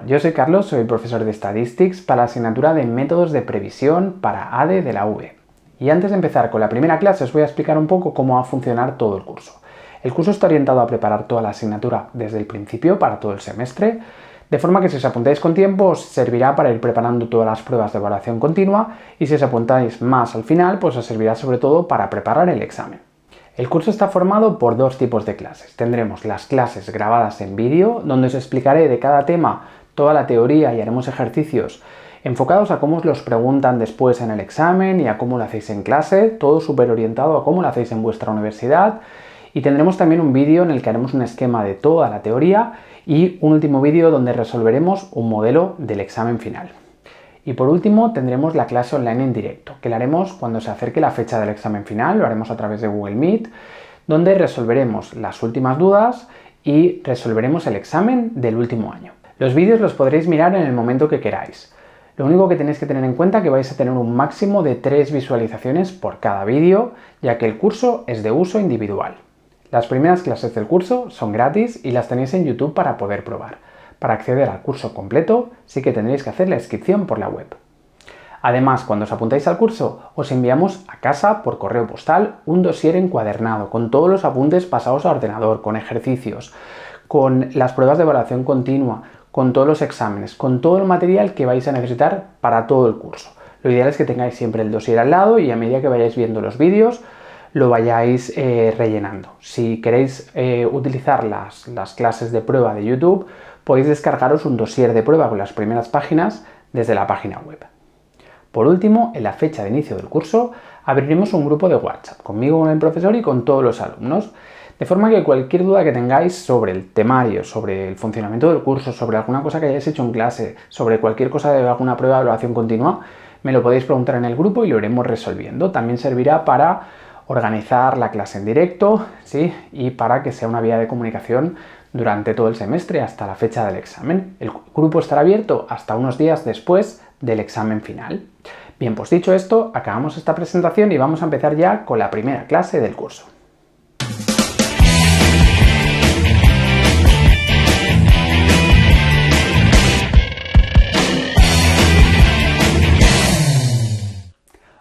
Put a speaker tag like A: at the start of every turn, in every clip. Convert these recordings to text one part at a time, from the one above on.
A: yo soy Carlos, soy profesor de Statistics para la asignatura de Métodos de Previsión para ADE de la UB. Y antes de empezar con la primera clase os voy a explicar un poco cómo va a funcionar todo el curso. El curso está orientado a preparar toda la asignatura desde el principio para todo el semestre, de forma que si os apuntáis con tiempo os servirá para ir preparando todas las pruebas de evaluación continua y si os apuntáis más al final pues os servirá sobre todo para preparar el examen. El curso está formado por dos tipos de clases. Tendremos las clases grabadas en vídeo, donde os explicaré de cada tema toda la teoría y haremos ejercicios enfocados a cómo os los preguntan después en el examen y a cómo lo hacéis en clase, todo súper orientado a cómo lo hacéis en vuestra universidad. Y tendremos también un vídeo en el que haremos un esquema de toda la teoría y un último vídeo donde resolveremos un modelo del examen final. Y por último tendremos la clase online en directo, que la haremos cuando se acerque la fecha del examen final, lo haremos a través de Google Meet, donde resolveremos las últimas dudas y resolveremos el examen del último año. Los vídeos los podréis mirar en el momento que queráis. Lo único que tenéis que tener en cuenta es que vais a tener un máximo de 3 visualizaciones por cada vídeo, ya que el curso es de uso individual. Las primeras clases del curso son gratis y las tenéis en YouTube para poder probar. Para acceder al curso completo sí que tendréis que hacer la inscripción por la web. Además, cuando os apuntáis al curso, os enviamos a casa por correo postal un dossier encuadernado con todos los apuntes pasados a ordenador, con ejercicios, con las pruebas de evaluación continua, con todos los exámenes, con todo el material que vais a necesitar para todo el curso. Lo ideal es que tengáis siempre el dossier al lado y a medida que vayáis viendo los vídeos, lo vayáis rellenando. Si queréis utilizar las clases de prueba de YouTube, podéis descargaros un dossier de prueba con las primeras páginas desde la página web. Por último, en la fecha de inicio del curso, abriremos un grupo de WhatsApp, conmigo, con el profesor y con todos los alumnos, de forma que cualquier duda que tengáis sobre el temario, sobre el funcionamiento del curso, sobre alguna cosa que hayáis hecho en clase, sobre cualquier cosa de alguna prueba de evaluación continua, me lo podéis preguntar en el grupo y lo iremos resolviendo. También servirá para organizar la clase en directo, ¿sí? Y para que sea una vía de comunicación durante todo el semestre hasta la fecha del examen. El grupo estará abierto hasta unos días después del examen final. Bien, pues dicho esto, acabamos esta presentación y vamos a empezar ya con la primera clase del curso.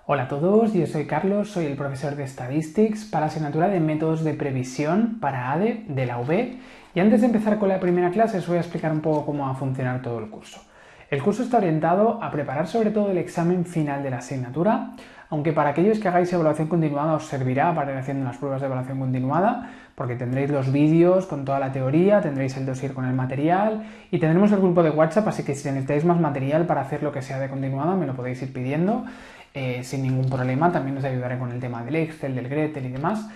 A: Hola a todos, yo soy Carlos, soy el profesor de Statistics para la asignatura de Métodos de Previsión para ADE de la UB. Y antes de empezar con la primera clase os voy a explicar un poco cómo va a funcionar todo el curso. El curso está orientado a preparar sobre todo el examen final de la asignatura, aunque para aquellos que hagáis evaluación continuada os servirá para ir haciendo las pruebas de evaluación continuada, porque tendréis los vídeos con toda la teoría, tendréis el dossier con el material y tendremos el grupo de WhatsApp, así que si necesitáis más material para hacer lo que sea de continuada me lo podéis ir pidiendo sin ningún problema. También os ayudaré con el tema del Excel, del Gretel y demás.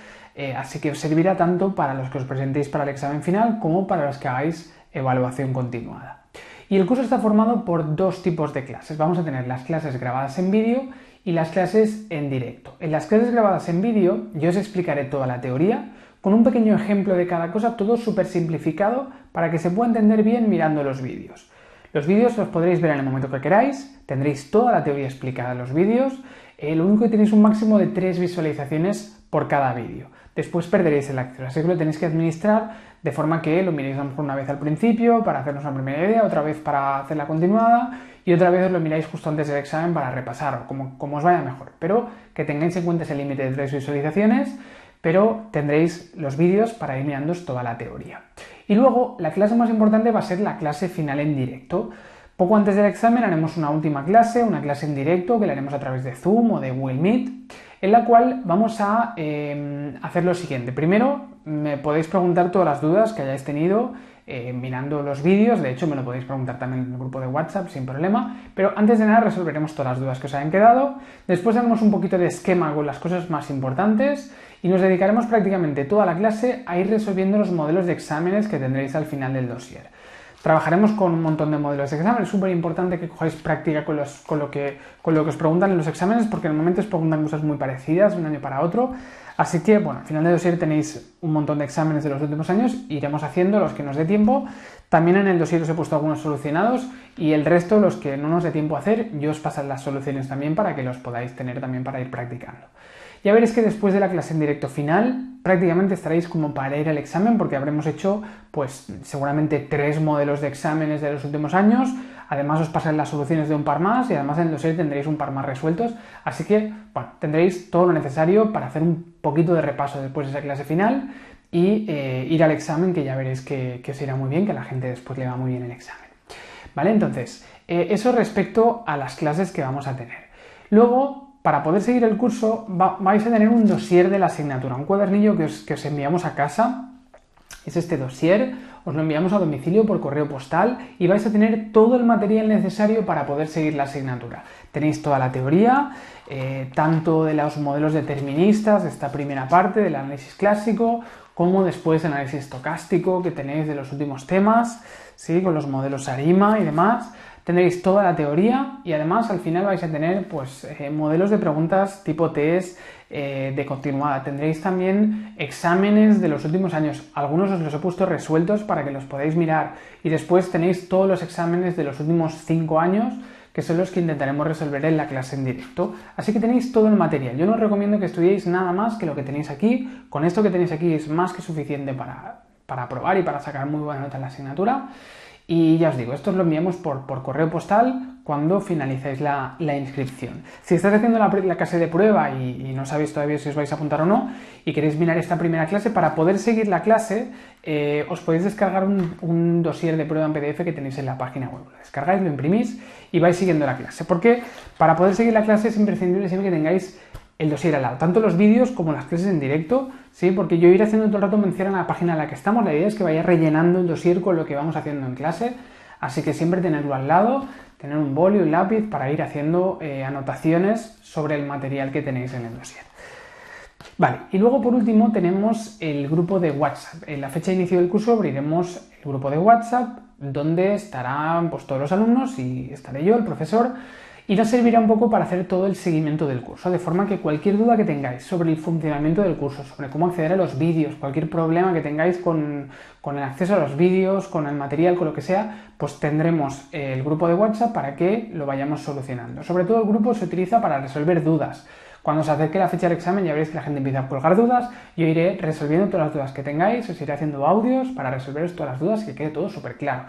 A: Así que os servirá tanto para los que os presentéis para el examen final como para los que hagáis evaluación continuada. Y el curso está formado por dos tipos de clases. Vamos a tener las clases grabadas en vídeo y las clases en directo. En las clases grabadas en vídeo yo os explicaré toda la teoría con un pequeño ejemplo de cada cosa, todo súper simplificado para que se pueda entender bien mirando los vídeos. Los vídeos los podréis ver en el momento que queráis, tendréis toda la teoría explicada en los vídeos, lo único que tenéis un máximo de 3 visualizaciones por cada vídeo. Después perderéis el acceso, así que lo tenéis que administrar de forma que lo miréis a lo mejor una vez al principio para hacernos una primera idea, otra vez para hacer la continuada y otra vez os lo miráis justo antes del examen para repasar, como os vaya mejor. Pero que tengáis en cuenta ese límite de 3 visualizaciones, pero tendréis los vídeos para ir mirándoos toda la teoría. Y luego la clase más importante va a ser la clase final en directo. Poco antes del examen haremos una última clase, una clase en directo que la haremos a través de Zoom o de Google Meet, en la cual vamos a hacer lo siguiente. Primero, me podéis preguntar todas las dudas que hayáis tenido mirando los vídeos. De hecho, me lo podéis preguntar también en el grupo de WhatsApp sin problema. Pero antes de nada resolveremos todas las dudas que os hayan quedado. Después haremos un poquito de esquema con las cosas más importantes y nos dedicaremos prácticamente toda la clase a ir resolviendo los modelos de exámenes que tendréis al final del dossier. Trabajaremos con un montón de modelos de examen. Es súper importante que cojáis práctica con lo que os preguntan en los exámenes, porque normalmente os preguntan cosas muy parecidas de un año para otro. Así que, bueno, al final del dossier tenéis un montón de exámenes de los últimos años, iremos haciendo los que nos dé tiempo. También en el dossier os he puesto algunos solucionados y el resto, los que no nos dé tiempo a hacer, yo os paso las soluciones también para que los podáis tener también para ir practicando. Ya veréis que después de la clase en directo final, prácticamente estaréis como para ir al examen, porque habremos hecho, pues, seguramente 3 modelos de exámenes de los últimos años. Además os pasaré las soluciones de un par más y además en el dossier tendréis un par más resueltos. Así que, bueno, tendréis todo lo necesario para hacer un poquito de repaso después de esa clase final y ir al examen, que ya veréis que os irá muy bien, que a la gente después le va muy bien el examen. ¿Vale? Entonces, eso respecto a las clases que vamos a tener. Luego, para poder seguir el curso, vais a tener un dossier de la asignatura, un cuadernillo que os enviamos a casa. Es este dossier, os lo enviamos a domicilio por correo postal y vais a tener todo el material necesario para poder seguir la asignatura. Tenéis toda la teoría, tanto de los modelos deterministas, esta primera parte del análisis clásico, como después el análisis estocástico que tenéis de los últimos temas, ¿sí? Con los modelos ARIMA y demás. Tendréis toda la teoría y además al final vais a tener pues, modelos de preguntas tipo test de continuada. Tendréis también exámenes de los últimos años. Algunos os los he puesto resueltos para que los podáis mirar. Y después tenéis todos los exámenes de los últimos 5 años, que son los que intentaremos resolver en la clase en directo. Así que tenéis todo el material. Yo no os recomiendo que estudiéis nada más que lo que tenéis aquí. Con esto que tenéis aquí es más que suficiente para aprobar y para sacar muy buena nota en la asignatura. Y ya os digo, esto os lo enviamos por correo postal cuando finalicéis la inscripción. Si estáis haciendo la clase de prueba y no sabéis todavía si os vais a apuntar o no y queréis mirar esta primera clase, para poder seguir la clase os podéis descargar un dossier de prueba en PDF que tenéis en la página web. Lo descargáis, lo imprimís y vais siguiendo la clase. Porque para poder seguir la clase es imprescindible siempre que tengáis el dossier al lado, tanto los vídeos como las clases en directo, ¿sí? Porque yo iré haciendo todo el rato mención a la página en la que estamos. La idea es que vayáis rellenando el dossier con lo que vamos haciendo en clase, así que siempre tenerlo al lado, tener un boli, un lápiz para ir haciendo anotaciones sobre el material que tenéis en el dossier. Vale, y luego por último tenemos el grupo de WhatsApp. En la fecha de inicio del curso abriremos el grupo de WhatsApp donde estarán pues, todos los alumnos y estaré yo, el profesor. Y nos servirá un poco para hacer todo el seguimiento del curso, de forma que cualquier duda que tengáis sobre el funcionamiento del curso, sobre cómo acceder a los vídeos, cualquier problema que tengáis con el acceso a los vídeos, con el material, con lo que sea, pues tendremos el grupo de WhatsApp para que lo vayamos solucionando. Sobre todo el grupo se utiliza para resolver dudas. Cuando se acerque la fecha del examen ya veréis que la gente empieza a colgar dudas, yo iré resolviendo todas las dudas que tengáis, os iré haciendo audios para resolveros todas las dudas y que quede todo súper claro.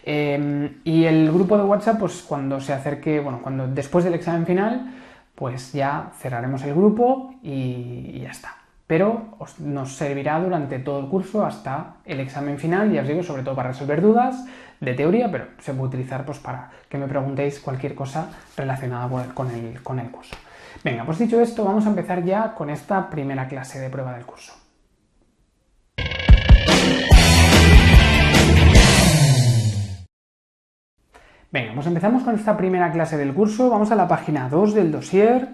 A: Y el grupo de WhatsApp, pues cuando se acerque, bueno, cuando después del examen final, pues ya cerraremos el grupo y ya está. Pero nos servirá durante todo el curso hasta el examen final, ya os digo, sobre todo para resolver dudas de teoría, pero se puede utilizar pues para que me preguntéis cualquier cosa relacionada con el curso. Venga, pues dicho esto, vamos a empezar ya con esta primera clase de prueba del curso. Venga, pues empezamos con esta primera clase del curso, vamos a la página 2 del dossier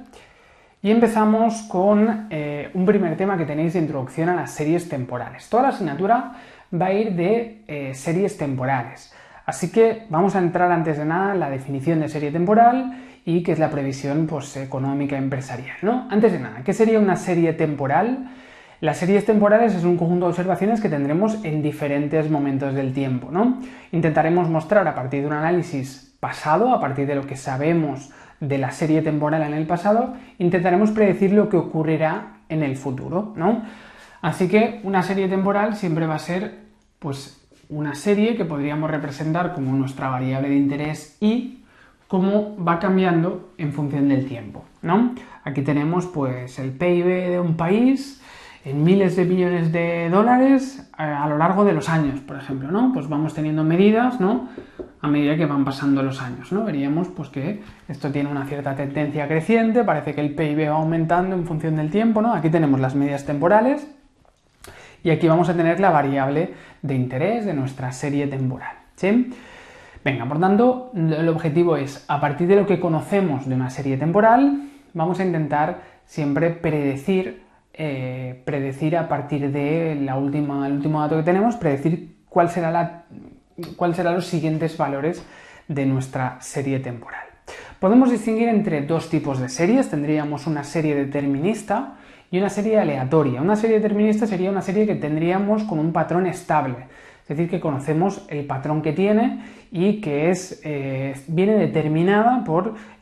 A: y empezamos con un primer tema que tenéis de introducción a las series temporales. Toda la asignatura va a ir de series temporales, así que vamos a entrar antes de nada en la definición de serie temporal y qué es la previsión pues, económica empresarial, ¿no? Antes de nada, ¿qué sería una serie temporal? Las series temporales es un conjunto de observaciones que tendremos en diferentes momentos del tiempo, ¿no? Intentaremos mostrar a partir de un análisis pasado, a partir de lo que sabemos de la serie temporal en el pasado, intentaremos predecir lo que ocurrirá en el futuro, ¿no? Así que una serie temporal siempre va a ser, pues, una serie que podríamos representar como nuestra variable de interés y cómo va cambiando en función del tiempo, ¿no? Aquí tenemos, pues, el PIB de un país en miles de millones de dólares a lo largo de los años, por ejemplo, ¿no? Pues vamos teniendo medidas, ¿no? A medida que van pasando los años, ¿no? Veríamos pues que esto tiene una cierta tendencia creciente, parece que el PIB va aumentando en función del tiempo, ¿no? Aquí tenemos las medidas temporales y aquí vamos a tener la variable de interés de nuestra serie temporal, ¿sí? Venga, por tanto, el objetivo es, a partir de lo que conocemos de una serie temporal, vamos a intentar siempre predecir a partir de el último dato que tenemos, predecir cuál serán los siguientes valores de nuestra serie temporal. Podemos distinguir entre dos tipos de series. Tendríamos una serie determinista y una serie aleatoria. Una serie determinista sería una serie que tendríamos con un patrón estable. Es decir, que conocemos el patrón que tiene y que viene determinada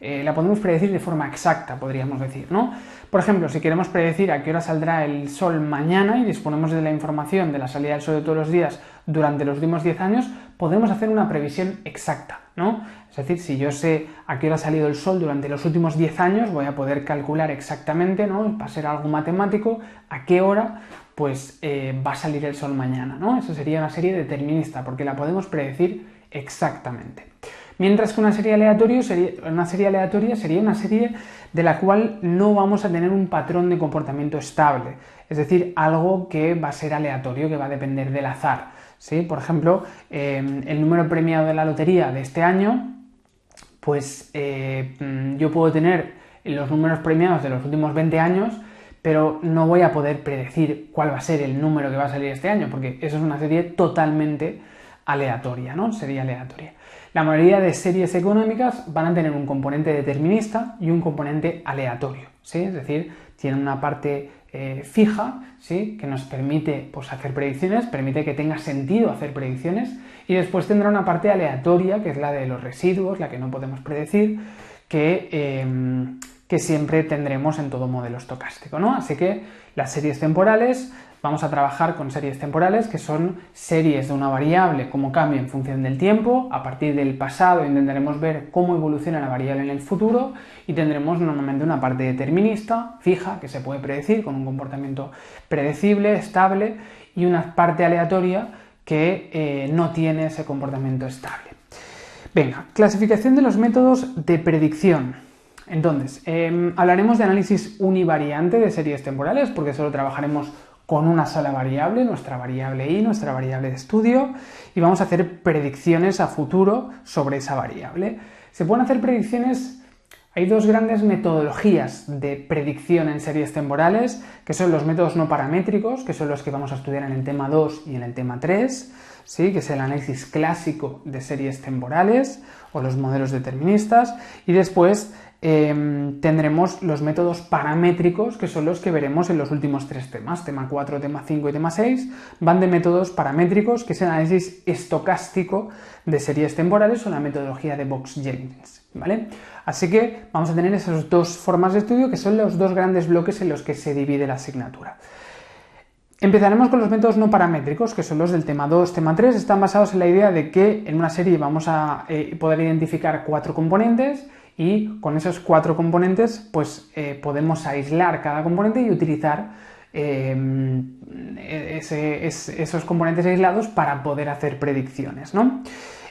A: la podemos predecir de forma exacta, podríamos decir, ¿no? Por ejemplo, si queremos predecir a qué hora saldrá el sol mañana y disponemos de la información de la salida del sol de todos los días durante los últimos 10 años, podemos hacer una previsión exacta, ¿no? Es decir, si yo sé a qué hora ha salido el sol durante los últimos 10 años, voy a poder calcular exactamente, ¿no? Para ser algo matemático, a qué hora pues va a salir el sol mañana, ¿no? Eso sería una serie determinista, porque la podemos predecir exactamente. Mientras que una serie aleatoria sería una serie de la cual no vamos a tener un patrón de comportamiento estable, es decir, algo que va a ser aleatorio, que va a depender del azar, ¿sí? Por ejemplo, el número premiado de la lotería de este año, pues yo puedo tener los números premiados de los últimos 20 años, pero no voy a poder predecir cuál va a ser el número que va a salir este año, porque eso es una serie totalmente aleatoria, ¿no? Sería aleatoria. La mayoría de series económicas van a tener un componente determinista y un componente aleatorio, ¿sí? Es decir, tienen una parte fija, ¿sí? Que nos permite pues, hacer predicciones, permite que tenga sentido hacer predicciones, y después tendrá una parte aleatoria, que es la de los residuos, la que no podemos predecir, que siempre tendremos en todo modelo estocástico, ¿no? Así que las series temporales, vamos a trabajar con series temporales, que son series de una variable, cómo cambia en función del tiempo. A partir del pasado intentaremos ver cómo evoluciona la variable en el futuro, y tendremos normalmente una parte determinista, fija, que se puede predecir con un comportamiento predecible, estable, y una parte aleatoria que no tiene ese comportamiento estable. Venga, clasificación de los métodos de predicción. Entonces, hablaremos de análisis univariante de series temporales, porque solo trabajaremos con una sola variable, nuestra variable y, nuestra variable de estudio, y vamos a hacer predicciones a futuro sobre esa variable. Se pueden hacer predicciones, hay dos grandes metodologías de predicción en series temporales, que son los métodos no paramétricos, que son los que vamos a estudiar en el tema 2 y en el tema 3, ¿sí? Que es el análisis clásico de series temporales o los modelos deterministas, y después tendremos los métodos paramétricos, que son los que veremos en los últimos 3 temas, tema 4, tema 5 y tema 6, van de métodos paramétricos, que es el análisis estocástico de series temporales o la metodología de Box-Jenkins, ¿vale? Así que vamos a tener esas dos formas de estudio, que son los dos grandes bloques en los que se divide la asignatura. Empezaremos con los métodos no paramétricos, que son los del tema 2, tema 3, están basados en la idea de que en una serie vamos a poder identificar 4 componentes, y con esos 4 componentes pues podemos aislar cada componente y utilizar esos componentes aislados para poder hacer predicciones, ¿no?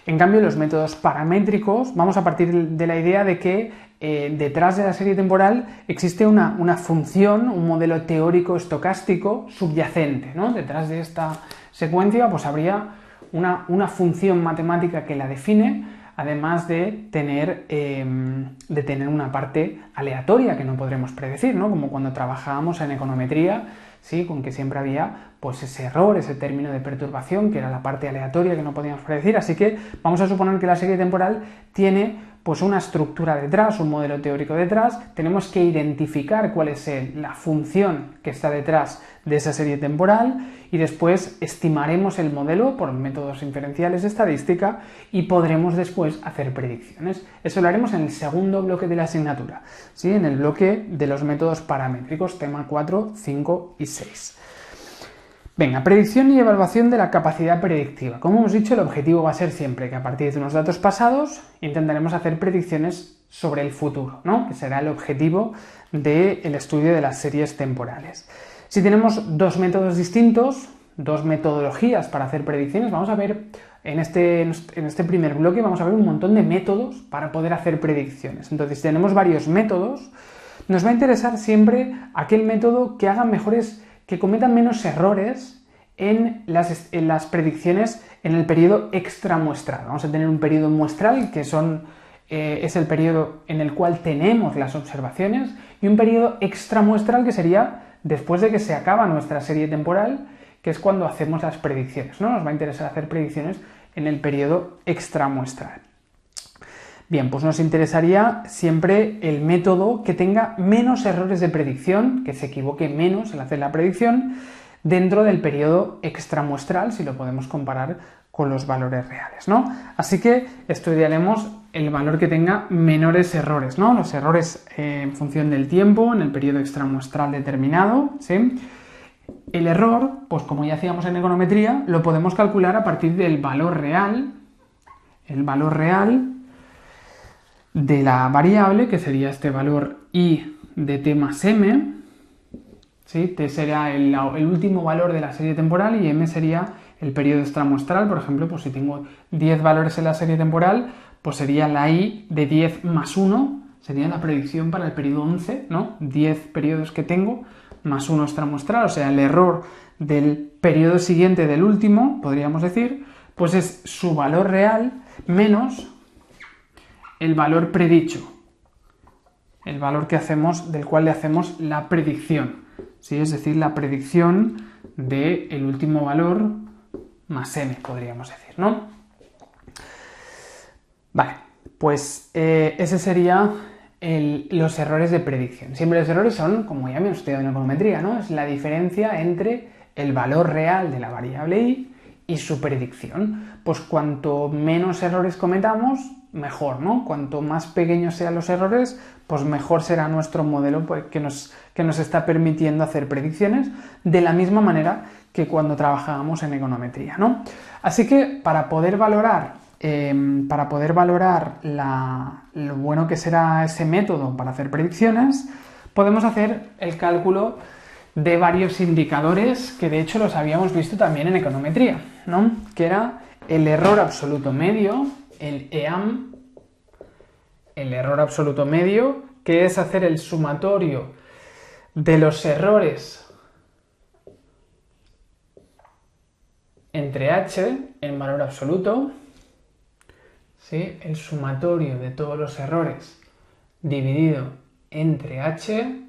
A: En cambio, los métodos paramétricos vamos a partir de la idea de que detrás de la serie temporal existe una función, un modelo teórico estocástico subyacente, ¿no? Detrás de esta secuencia pues habría una función matemática que la define, además de tener una parte aleatoria que no podremos predecir, ¿no? Como cuando trabajábamos en econometría, ¿sí? Con que siempre había pues ese error, ese término de perturbación, que era la parte aleatoria que no podíamos predecir. Así que vamos a suponer que la serie temporal tiene pues una estructura detrás, un modelo teórico detrás. Tenemos que identificar cuál es la función que está detrás de esa serie temporal, y después estimaremos el modelo por métodos inferenciales de estadística y podremos después hacer predicciones. Eso lo haremos en el segundo bloque de la asignatura, ¿sí? En el bloque de los métodos paramétricos, tema 4, 5 y 6. Venga, predicción y evaluación de la capacidad predictiva. Como hemos dicho, el objetivo va a ser siempre que a partir de unos datos pasados intentaremos hacer predicciones sobre el futuro, ¿no? Que será el objetivo del estudio de las series temporales. Si tenemos dos métodos distintos, dos metodologías para hacer predicciones, vamos a ver en este primer bloque vamos a ver un montón de métodos para poder hacer predicciones. Entonces, si tenemos varios métodos, nos va a interesar siempre aquel método que haga que cometan menos errores en las predicciones en el periodo extramuestral. Vamos a tener un periodo muestral, que es el periodo en el cual tenemos las observaciones, y un periodo extramuestral, que sería después de que se acaba nuestra serie temporal, que es cuando hacemos las predicciones, ¿no? Nos va a interesar hacer predicciones en el periodo extramuestral. Bien, pues nos interesaría siempre el método que tenga menos errores de predicción, que se equivoque menos al hacer la predicción, dentro del periodo extramuestral, si lo podemos comparar con los valores reales, ¿no? Así que estudiaremos el valor que tenga menores errores, ¿no? Los errores en función del tiempo, en el periodo extramuestral determinado, ¿sí? El error, pues como ya hacíamos en econometría, lo podemos calcular a partir del valor real, el valor real de la variable, que sería este valor i de t más m, ¿sí? T será el último valor de la serie temporal y m sería el periodo extramuestral. Por ejemplo, pues si tengo 10 valores en la serie temporal, pues sería la i de 10 más 1, sería la predicción para el periodo 11, ¿no? 10 periodos que tengo más 1 extramuestral, o sea, el error del periodo siguiente del último, podríamos decir, pues es su valor real menos el valor predicho, el valor que hacemos, del cual le hacemos la predicción, ¿sí? Es decir, la predicción del último valor más m, podríamos decir, ¿no? Vale, pues ese sería los errores de predicción. Siempre los errores son, como ya hemos estudiado en econometría, ¿no? Es la diferencia entre el valor real de la variable i y su predicción. Pues cuanto menos errores cometamos, mejor, ¿no? Cuanto más pequeños sean los errores, pues mejor será nuestro modelo que nos está permitiendo hacer predicciones de la misma manera que cuando trabajábamos en econometría, ¿no? Así que para poder valorar lo bueno que será ese método para hacer predicciones, podemos hacer el cálculo de varios indicadores que de hecho los habíamos visto también en econometría, ¿no? Que era el error absoluto medio, el EAM, el error absoluto medio, que es hacer el sumatorio de los errores entre h en valor absoluto, ¿sí? El sumatorio de todos los errores dividido entre h,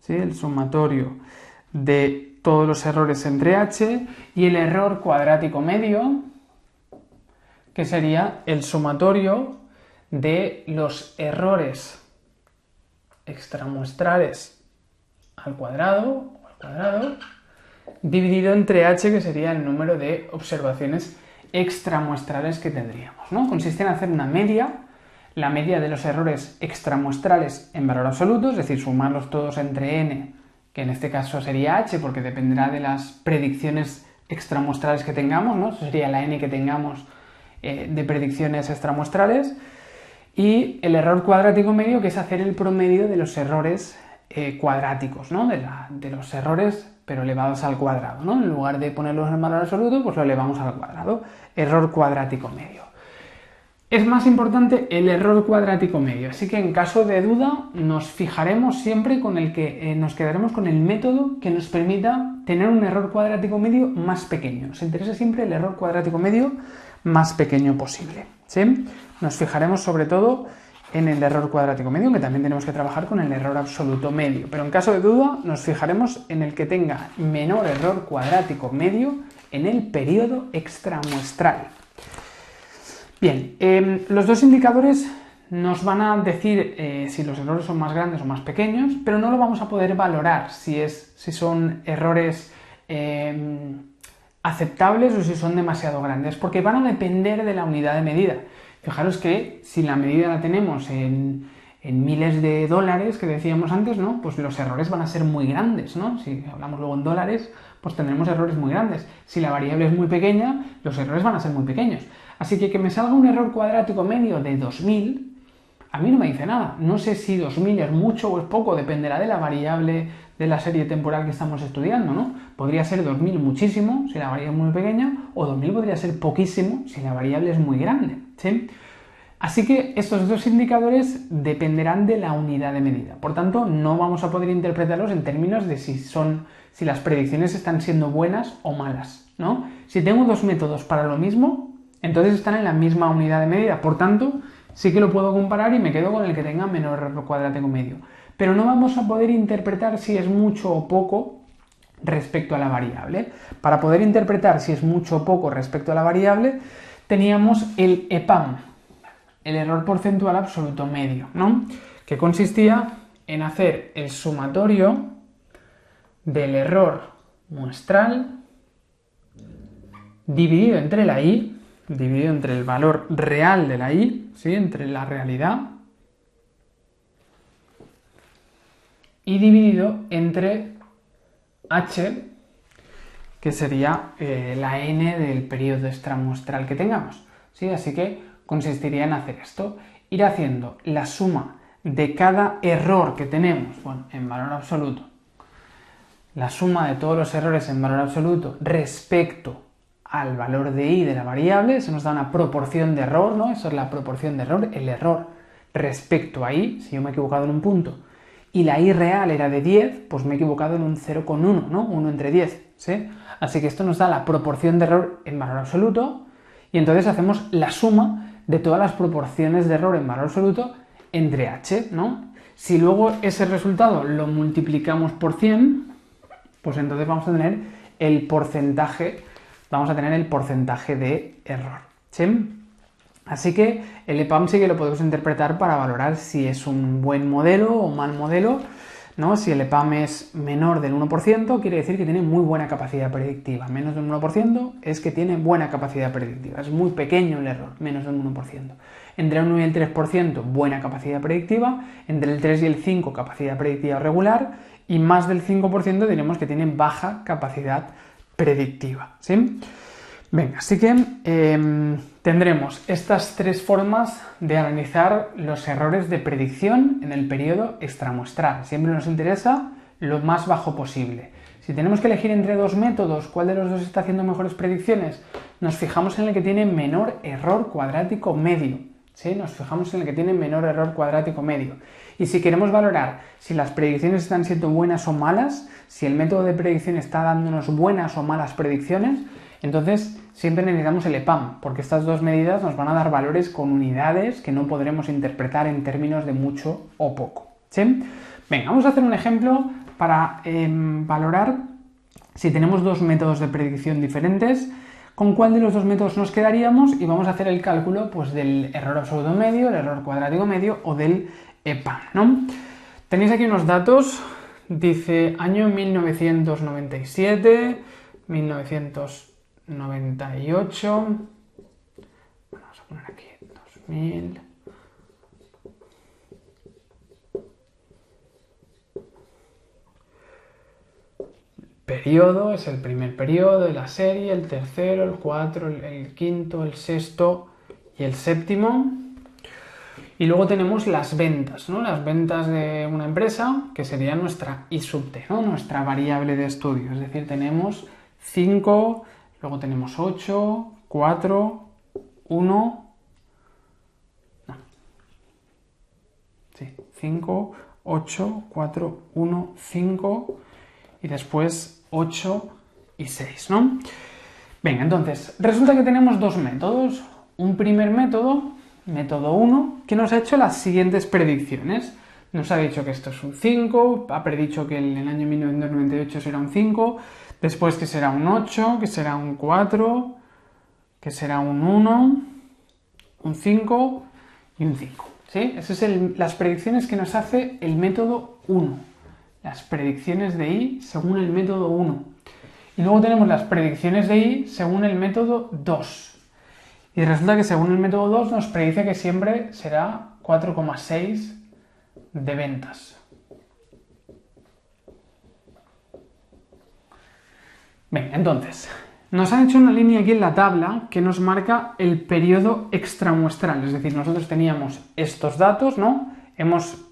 A: ¿sí? El sumatorio de todos los errores entre h, y el error cuadrático medio, que sería el sumatorio de los errores extramuestrales al cuadrado, dividido entre h, que sería el número de observaciones extramuestrales que tendríamos, ¿no? Consiste en hacer una media, la media de los errores extramuestrales en valor absoluto, es decir, sumarlos todos entre n, que en este caso sería h, porque dependerá de las predicciones extramuestrales que tengamos, ¿no? Eso sería la n que tengamos de predicciones extramuestrales, y el error cuadrático medio, que es hacer el promedio de los errores cuadráticos, ¿no? De los errores pero elevados al cuadrado, ¿no? En lugar de ponerlos en valor absoluto, pues lo elevamos al cuadrado. Error cuadrático medio. Es más importante el error cuadrático medio, así que en caso de duda nos fijaremos siempre con el que nos quedaremos con el método que nos permita tener un error cuadrático medio más pequeño. Nos interesa siempre el error cuadrático medio más pequeño posible, ¿sí? Nos fijaremos sobre todo en el error cuadrático medio, que también tenemos que trabajar con el error absoluto medio, pero en caso de duda nos fijaremos en el que tenga menor error cuadrático medio en el periodo extramuestral. Bien, los dos indicadores nos van a decir si los errores son más grandes o más pequeños, pero no lo vamos a poder valorar si son errores aceptables o si son demasiado grandes, porque van a depender de la unidad de medida. Fijaros que si la medida la tenemos en miles de dólares, que decíamos antes, ¿no? Pues los errores van a ser muy grandes, ¿no? Si hablamos luego en dólares, pues tendremos errores muy grandes. Si la variable es muy pequeña, los errores van a ser muy pequeños. Así que me salga un error cuadrático medio de 2000, a mí no me dice nada. No sé si 2000 es mucho o es poco, dependerá de la variable de la serie temporal que estamos estudiando, ¿no? Podría ser 2000 muchísimo si la variable es muy pequeña, o 2000 podría ser poquísimo si la variable es muy grande, ¿sí? Así que estos dos indicadores dependerán de la unidad de medida. Por tanto, no vamos a poder interpretarlos en términos de si las predicciones están siendo buenas o malas, ¿no? Si tengo dos métodos para lo mismo, entonces están en la misma unidad de medida. Por tanto, sí que lo puedo comparar y me quedo con el que tenga menor error cuadrático medio. Pero no vamos a poder interpretar si es mucho o poco respecto a la variable. Para poder interpretar si es mucho o poco respecto a la variable, teníamos el EPAM, el error porcentual absoluto medio, ¿no? Que consistía en hacer el sumatorio del error muestral dividido entre la y, dividido entre el valor real de la y, ¿sí? Entre la realidad, y dividido entre h, que sería la n del periodo extramuestral que tengamos, ¿sí? Así que consistiría en hacer esto, ir haciendo la suma de cada error que tenemos, bueno, en valor absoluto, la suma de todos los errores en valor absoluto respecto al valor de i de la variable, se nos da una proporción de error, ¿no? Eso es la proporción de error, el error respecto a i, si yo me he equivocado en un punto, y la i real era de 10, pues me he equivocado en un 0,1, ¿no? 1 entre 10, ¿sí? Así que esto nos da la proporción de error en valor absoluto, y entonces hacemos la suma de todas las proporciones de error en valor absoluto entre h, ¿no? Si luego ese resultado lo multiplicamos por 100, pues entonces vamos a tener el porcentaje de error, ¿sí? Así que el EPAM sí que lo podemos interpretar para valorar si es un buen modelo o un mal modelo, ¿no? Si el EPAM es menor del 1%, quiere decir que tiene muy buena capacidad predictiva. Menos del 1% es que tiene buena capacidad predictiva. Es muy pequeño el error, menos del 1%. Entre el 1 y el 3%, buena capacidad predictiva. Entre el 3 y el 5, capacidad predictiva regular. Y más del 5% diremos que tiene baja capacidad predictiva, ¿sí? Venga, así que tendremos estas tres formas de analizar los errores de predicción en el periodo extramuestral. Siempre nos interesa lo más bajo posible. Si tenemos que elegir entre dos métodos, ¿cuál de los dos está haciendo mejores predicciones? Nos fijamos en el que tiene menor error cuadrático medio, ¿sí? Nos fijamos en el que tiene menor error cuadrático medio. Y si queremos valorar si las predicciones están siendo buenas o malas, si el método de predicción está dándonos buenas o malas predicciones, entonces siempre necesitamos el EPAM, porque estas dos medidas nos van a dar valores con unidades que no podremos interpretar en términos de mucho o poco, ¿sí? Venga, vamos a hacer un ejemplo para valorar si tenemos dos métodos de predicción diferentes, con cuál de los dos métodos nos quedaríamos, y vamos a hacer el cálculo pues, del error absoluto medio, el error cuadrático medio o del EPAM, ¿no? Tenéis aquí unos datos, dice año 1997, 1998, vamos a poner aquí 2000, periodo, es el primer periodo de la serie, el tercero, el cuarto, el quinto, el sexto y el séptimo. Y luego tenemos las ventas, ¿no? Las ventas de una empresa, que sería nuestra I sub t, ¿no? Nuestra variable de estudio. Es decir, tenemos 5, luego tenemos 8, 4, 1... No. Sí, 5, 8, 4, 1, 5... y después 8 y 6, ¿no? Venga, entonces, resulta que tenemos dos métodos. Un primer método, método 1, que nos ha hecho las siguientes predicciones. Nos ha dicho que esto es un 5, ha predicho que en el año 1998 será un 5, después que será un 8, que será un 4, que será un 1, un 5 y un 5, ¿sí? Esas son las predicciones que nos hace el método 1. Las predicciones de i según el método 1. Y luego tenemos las predicciones de i según el método 2. Y resulta que según el método 2 nos predice que siempre será 4,6 de ventas. Bien, entonces, nos han hecho una línea aquí en la tabla que nos marca el periodo extramuestral. Es decir, nosotros teníamos estos datos, ¿no? Hemos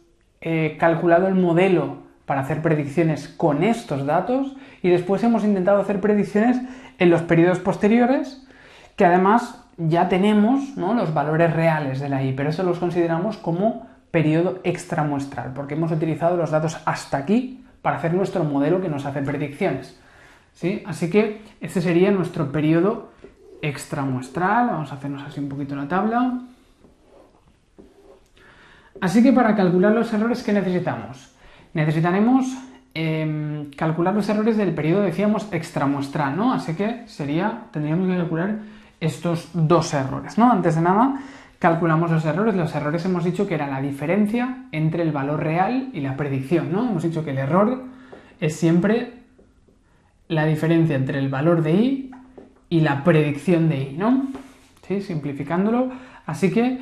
A: calculado el modelo para hacer predicciones con estos datos y después hemos intentado hacer predicciones en los periodos posteriores, que además ya tenemos, ¿no?, los valores reales de la i, pero eso los consideramos como periodo extramuestral, porque hemos utilizado los datos hasta aquí para hacer nuestro modelo que nos hace predicciones, ¿sí? Así que este sería nuestro periodo extramuestral. Vamos a hacernos así un poquito la tabla. Así que para calcular los errores, ¿qué necesitamos? Necesitaremos calcular los errores del periodo, decíamos, extramuestral, ¿no? Así que tendríamos que calcular estos dos errores, ¿no? Antes de nada, calculamos los errores. Los errores hemos dicho que era la diferencia entre el valor real y la predicción, ¿no? Hemos dicho que el error es siempre la diferencia entre el valor de y la predicción de y, ¿no? ¿Sí? Simplificándolo. Así que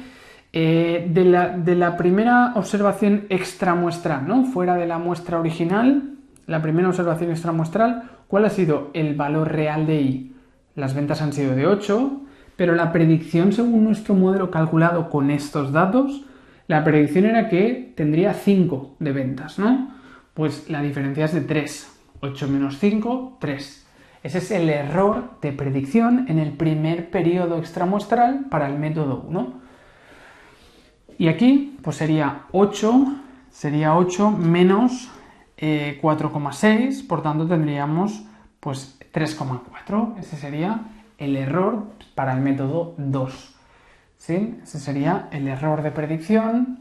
A: de la primera observación extramuestral, ¿no? Fuera de la muestra original, la primera observación extramuestral, ¿cuál ha sido el valor real de y? Las ventas han sido de 8, pero la predicción según nuestro modelo calculado con estos datos, la predicción era que tendría 5 de ventas, ¿no? Pues la diferencia es de 3. 8 menos 5, 3. Ese es el error de predicción en el primer periodo extramuestral para el método 1. Y aquí pues sería 8 menos 4,6, por tanto tendríamos pues 3,4. Ese sería el error para el método 2. ¿Sí? Ese sería el error de predicción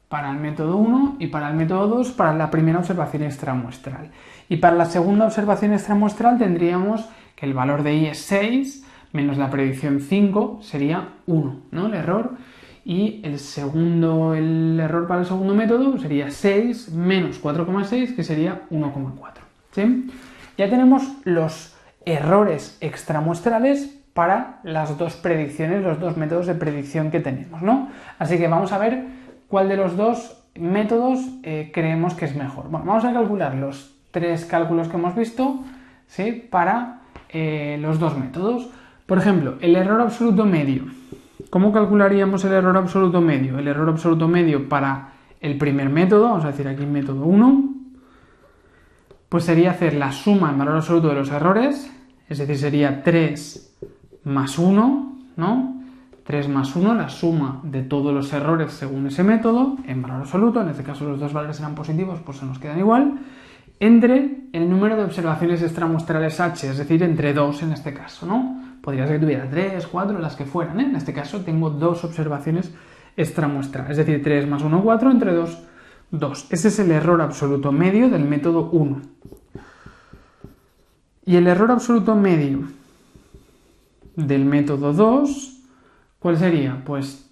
A: para el método 1 y para el método 2 para la primera observación extramuestral. Y para la segunda observación extramuestral tendríamos que el valor de y es 6 menos la predicción 5 sería 1, ¿no? El error. Y el error para el segundo método sería 6 menos 4,6, que sería 1,4. ¿Sí? Ya tenemos los errores extramuestrales para las dos predicciones, los dos métodos de predicción que tenemos, ¿no? Así que vamos a ver cuál de los dos métodos creemos que es mejor. Bueno, vamos a calcular los 3 cálculos que hemos visto, ¿sí? Para los dos métodos. Por ejemplo, el error absoluto medio. ¿Cómo calcularíamos el error absoluto medio? El error absoluto medio para el primer método, vamos a decir aquí método 1, pues sería hacer la suma en valor absoluto de los errores, es decir, sería 3 más 1, ¿no? 3 más 1, la suma de todos los errores según ese método, en valor absoluto, en este caso los dos valores eran positivos, pues se nos quedan igual, entre el número de observaciones extramuestrales h, es decir, entre 2 en este caso, ¿no? Podría ser que tuviera 3, 4, las que fueran, ¿eh? En este caso tengo 2 observaciones extramuestrales, es decir, 3 más 1, 4, entre 2, 2. Ese es el error absoluto medio del método 1. Y el error absoluto medio del método 2, ¿cuál sería? Pues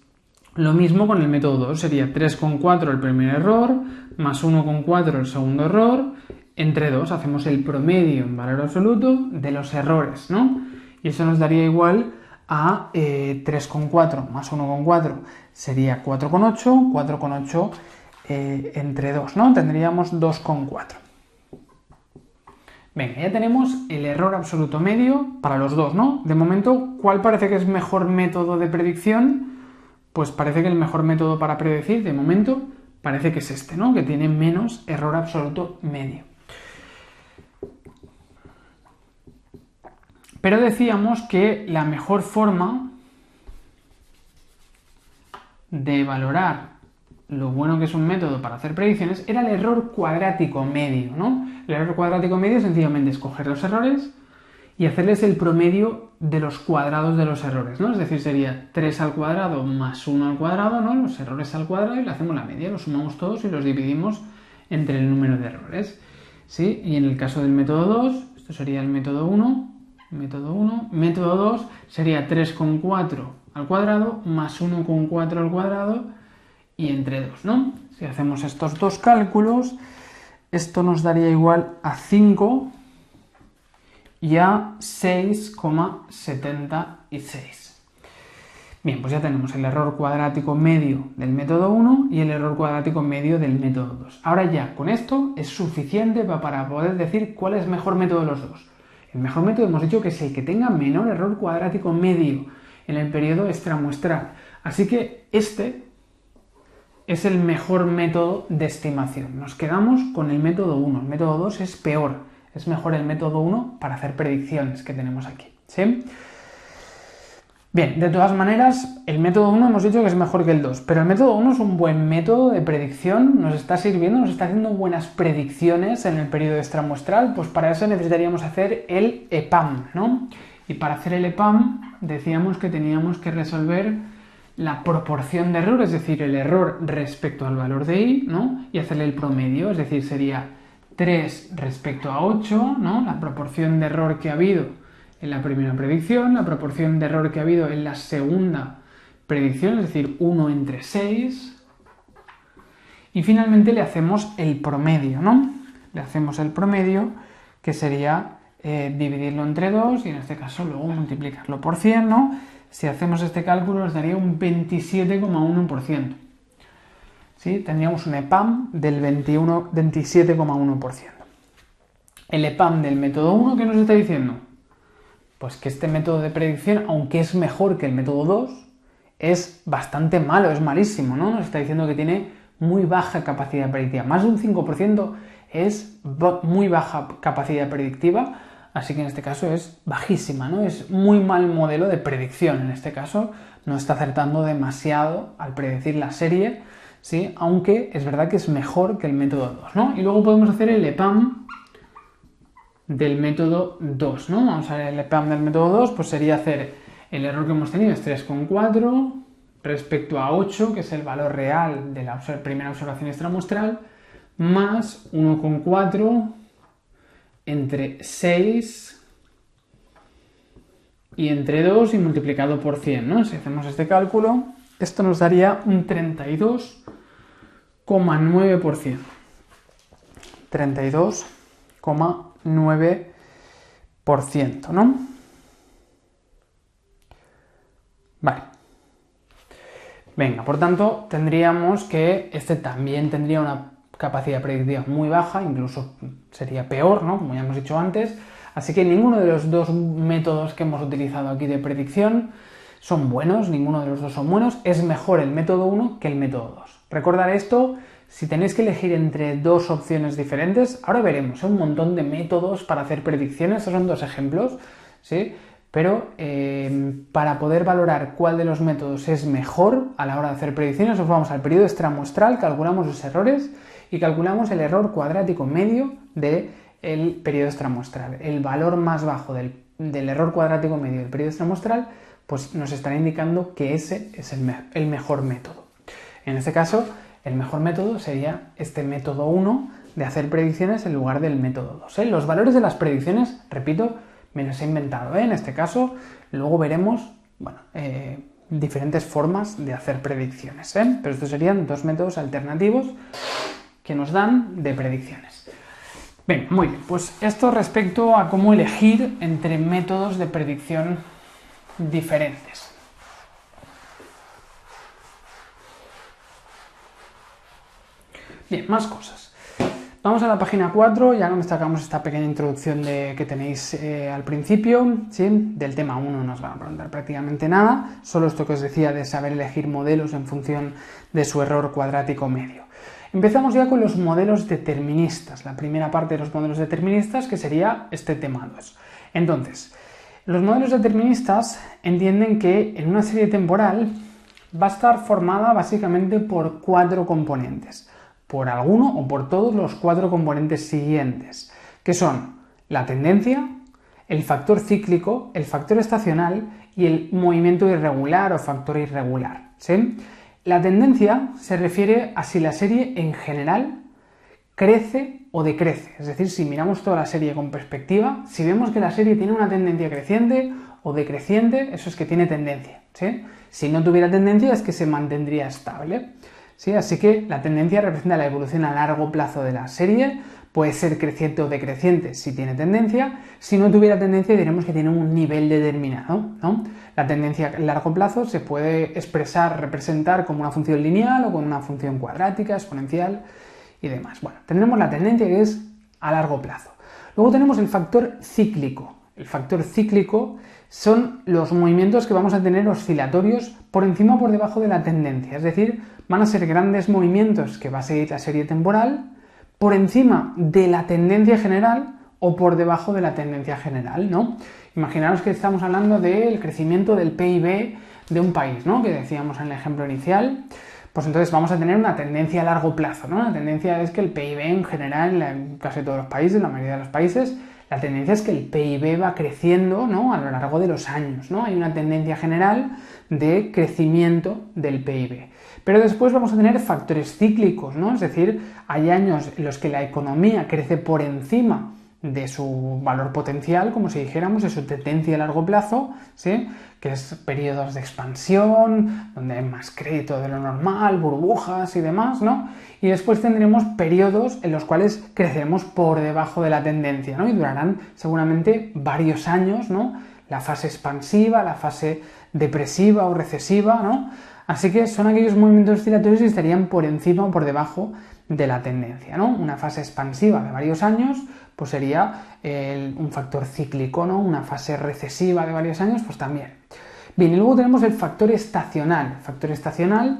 A: lo mismo con el método 2, sería 3,4 el primer error, más 1,4 el segundo error, entre 2 hacemos el promedio en valor absoluto de los errores, ¿no? Y eso nos daría igual a 3,4 más 1,4 sería 4,8, 4,8 entre 2, ¿no? Tendríamos 2,4. Venga, ya tenemos el error absoluto medio para los dos, ¿no? De momento, ¿cuál parece que es mejor método de predicción? Pues parece que el mejor método para predecir, de momento, parece que es este, ¿no? Que tiene menos error absoluto medio. Pero decíamos que la mejor forma de valorar lo bueno que es un método para hacer predicciones era el error cuadrático medio, ¿no? El error cuadrático medio sencillamente es coger los errores y hacerles el promedio de los cuadrados de los errores, ¿no? Es decir, sería 3 al cuadrado más 1 al cuadrado, ¿no? Los errores al cuadrado y le hacemos la media, los sumamos todos y los dividimos entre el número de errores, ¿sí? Y en el caso del método 2, esto sería el método 1, método 2 sería 3,4 al cuadrado más 1,4 al cuadrado y entre 2, ¿no? Si hacemos estos dos cálculos, esto nos daría igual a 5 y a 6,76. Bien, pues ya tenemos el error cuadrático medio del método 1 y el error cuadrático medio del método 2. Ahora ya, con esto es suficiente para poder decir cuál es el mejor método de los dos. El mejor método hemos dicho que es el que tenga menor error cuadrático medio en el periodo extramuestral. Así que este es el mejor método de estimación. Nos quedamos con el método 1. El método 2 es peor. Es mejor el método 1 para hacer predicciones que tenemos aquí, ¿sí? Bien, de todas maneras, el método 1 hemos dicho que es mejor que el 2, pero el método 1 es un buen método de predicción, nos está sirviendo, nos está haciendo buenas predicciones en el periodo extramuestral, pues para eso necesitaríamos hacer el EPAM, ¿no? Y para hacer el EPAM decíamos que teníamos que resolver la proporción de error, es decir, el error respecto al valor de y, ¿no? Y hacerle el promedio, es decir, sería 3 respecto a 8, ¿no? La proporción de error que ha habido en la primera predicción, la proporción de error que ha habido en la segunda predicción, es decir, 1 entre 6. Y finalmente le hacemos el promedio, ¿no? le hacemos el promedio, que sería dividirlo entre 2 y en este caso luego multiplicarlo por 100, ¿no? Si hacemos este cálculo nos daría un 27,1%. ¿Sí? Tendríamos un EPAM del 27,1%. El EPAM del método 1, ¿qué nos está diciendo? Pues que este método de predicción, aunque es mejor que el método 2, es bastante malo, es malísimo, ¿no? Nos está diciendo que tiene muy baja capacidad predictiva. Más de un 5% es muy baja capacidad predictiva, así que en este caso es bajísima, ¿no? Es muy mal modelo de predicción. En este caso no está acertando demasiado al predecir la serie, ¿sí? Aunque es verdad que es mejor que el método 2, ¿no? Y luego podemos hacer el EPAM del método 2, ¿no? Vamos a ver el EPAM del método 2, pues sería hacer el error que hemos tenido, es 3,4 respecto a 8, que es el valor real de la primera observación extramuestral, más 1,4 entre 6 y entre 2 y multiplicado por 100, ¿no? Si hacemos este cálculo, esto nos daría un 32,9%. 32,9%, ¿no? Vale. Venga, por tanto, tendríamos que este también tendría una capacidad predictiva muy baja, incluso sería peor, ¿no? Como ya hemos dicho antes. Así que ninguno de los dos métodos que hemos utilizado aquí de predicción son buenos, ninguno de los dos son buenos. Es mejor el método 1 que el método 2. Recordad esto, si tenéis que elegir entre dos opciones diferentes, ahora veremos un montón de métodos para hacer predicciones, estos son dos ejemplos, ¿sí? Pero para poder valorar cuál de los métodos es mejor a la hora de hacer predicciones, nos vamos al periodo extramuestral, calculamos los errores y calculamos el error cuadrático medio del periodo extramuestral. El valor más bajo del error cuadrático medio del periodo extramuestral, pues nos estará indicando que ese es el mejor método. En este caso, el mejor método sería este método 1 de hacer predicciones en lugar del método 2. Los valores de las predicciones, repito, me los he inventado, en este caso. Luego veremos, bueno, diferentes formas de hacer predicciones, pero estos serían dos métodos alternativos que nos dan de predicciones. Bien, muy bien, pues esto respecto a cómo elegir entre métodos de predicción diferentes. Bien, más cosas. Vamos a la página 4, ya nos destacamos esta pequeña introducción que tenéis al principio, ¿sí? Del tema 1 no nos van a preguntar prácticamente nada, solo esto que os decía de saber elegir modelos en función de su error cuadrático medio. Empezamos ya con los modelos deterministas, la primera parte de los modelos deterministas, que sería este tema 2. Entonces, los modelos deterministas entienden que en una serie temporal va a estar formada básicamente por 4 componentes. Por alguno o por todos los 4 componentes siguientes, que son la tendencia, el factor cíclico, el factor estacional y el movimiento irregular o factor irregular, ¿sí? La tendencia se refiere a si la serie en general crece o decrece, es decir, si miramos toda la serie con perspectiva, si vemos que la serie tiene una tendencia creciente o decreciente, eso es que tiene tendencia, ¿sí? Si no tuviera tendencia es que se mantendría estable. ¿Sí? Así que la tendencia representa la evolución a largo plazo de la serie, puede ser creciente o decreciente si tiene tendencia. Si no tuviera tendencia diremos que tiene un nivel determinado, ¿no? La tendencia a largo plazo se puede representar como una función lineal o con una función cuadrática, exponencial y demás. Bueno, tendremos la tendencia que es a largo plazo. Luego tenemos el factor cíclico. El factor cíclico son los movimientos que vamos a tener oscilatorios por encima o por debajo de la tendencia, es decir, van a ser grandes movimientos que va a seguir la serie temporal por encima de la tendencia general o por debajo de la tendencia general, ¿no? Imaginaros que estamos hablando del crecimiento del PIB de un país, ¿no? Que decíamos en el ejemplo inicial. Pues entonces vamos a tener una tendencia a largo plazo, ¿no? La tendencia es que el PIB en general, en casi todos los países, la mayoría de los países, la tendencia es que el PIB va creciendo, ¿no? A lo largo de los años, ¿no? Hay una tendencia general de crecimiento del PIB. Pero después vamos a tener factores cíclicos, ¿no? Es decir, hay años en los que la economía crece por encima de su valor potencial, como si dijéramos, de su tendencia a largo plazo, ¿sí? Que es periodos de expansión, donde hay más crédito de lo normal, burbujas y demás, ¿no? Y después tendremos periodos en los cuales creceremos por debajo de la tendencia, ¿no? Y durarán seguramente varios años, ¿no? La fase expansiva, la fase depresiva o recesiva, ¿no? Así que son aquellos movimientos oscilatorios que estarían por encima o por debajo de la tendencia, ¿no? Una fase expansiva de varios años, pues sería un factor cíclico, ¿no? Una fase recesiva de varios años, pues también. Bien, y luego tenemos el factor estacional. El factor estacional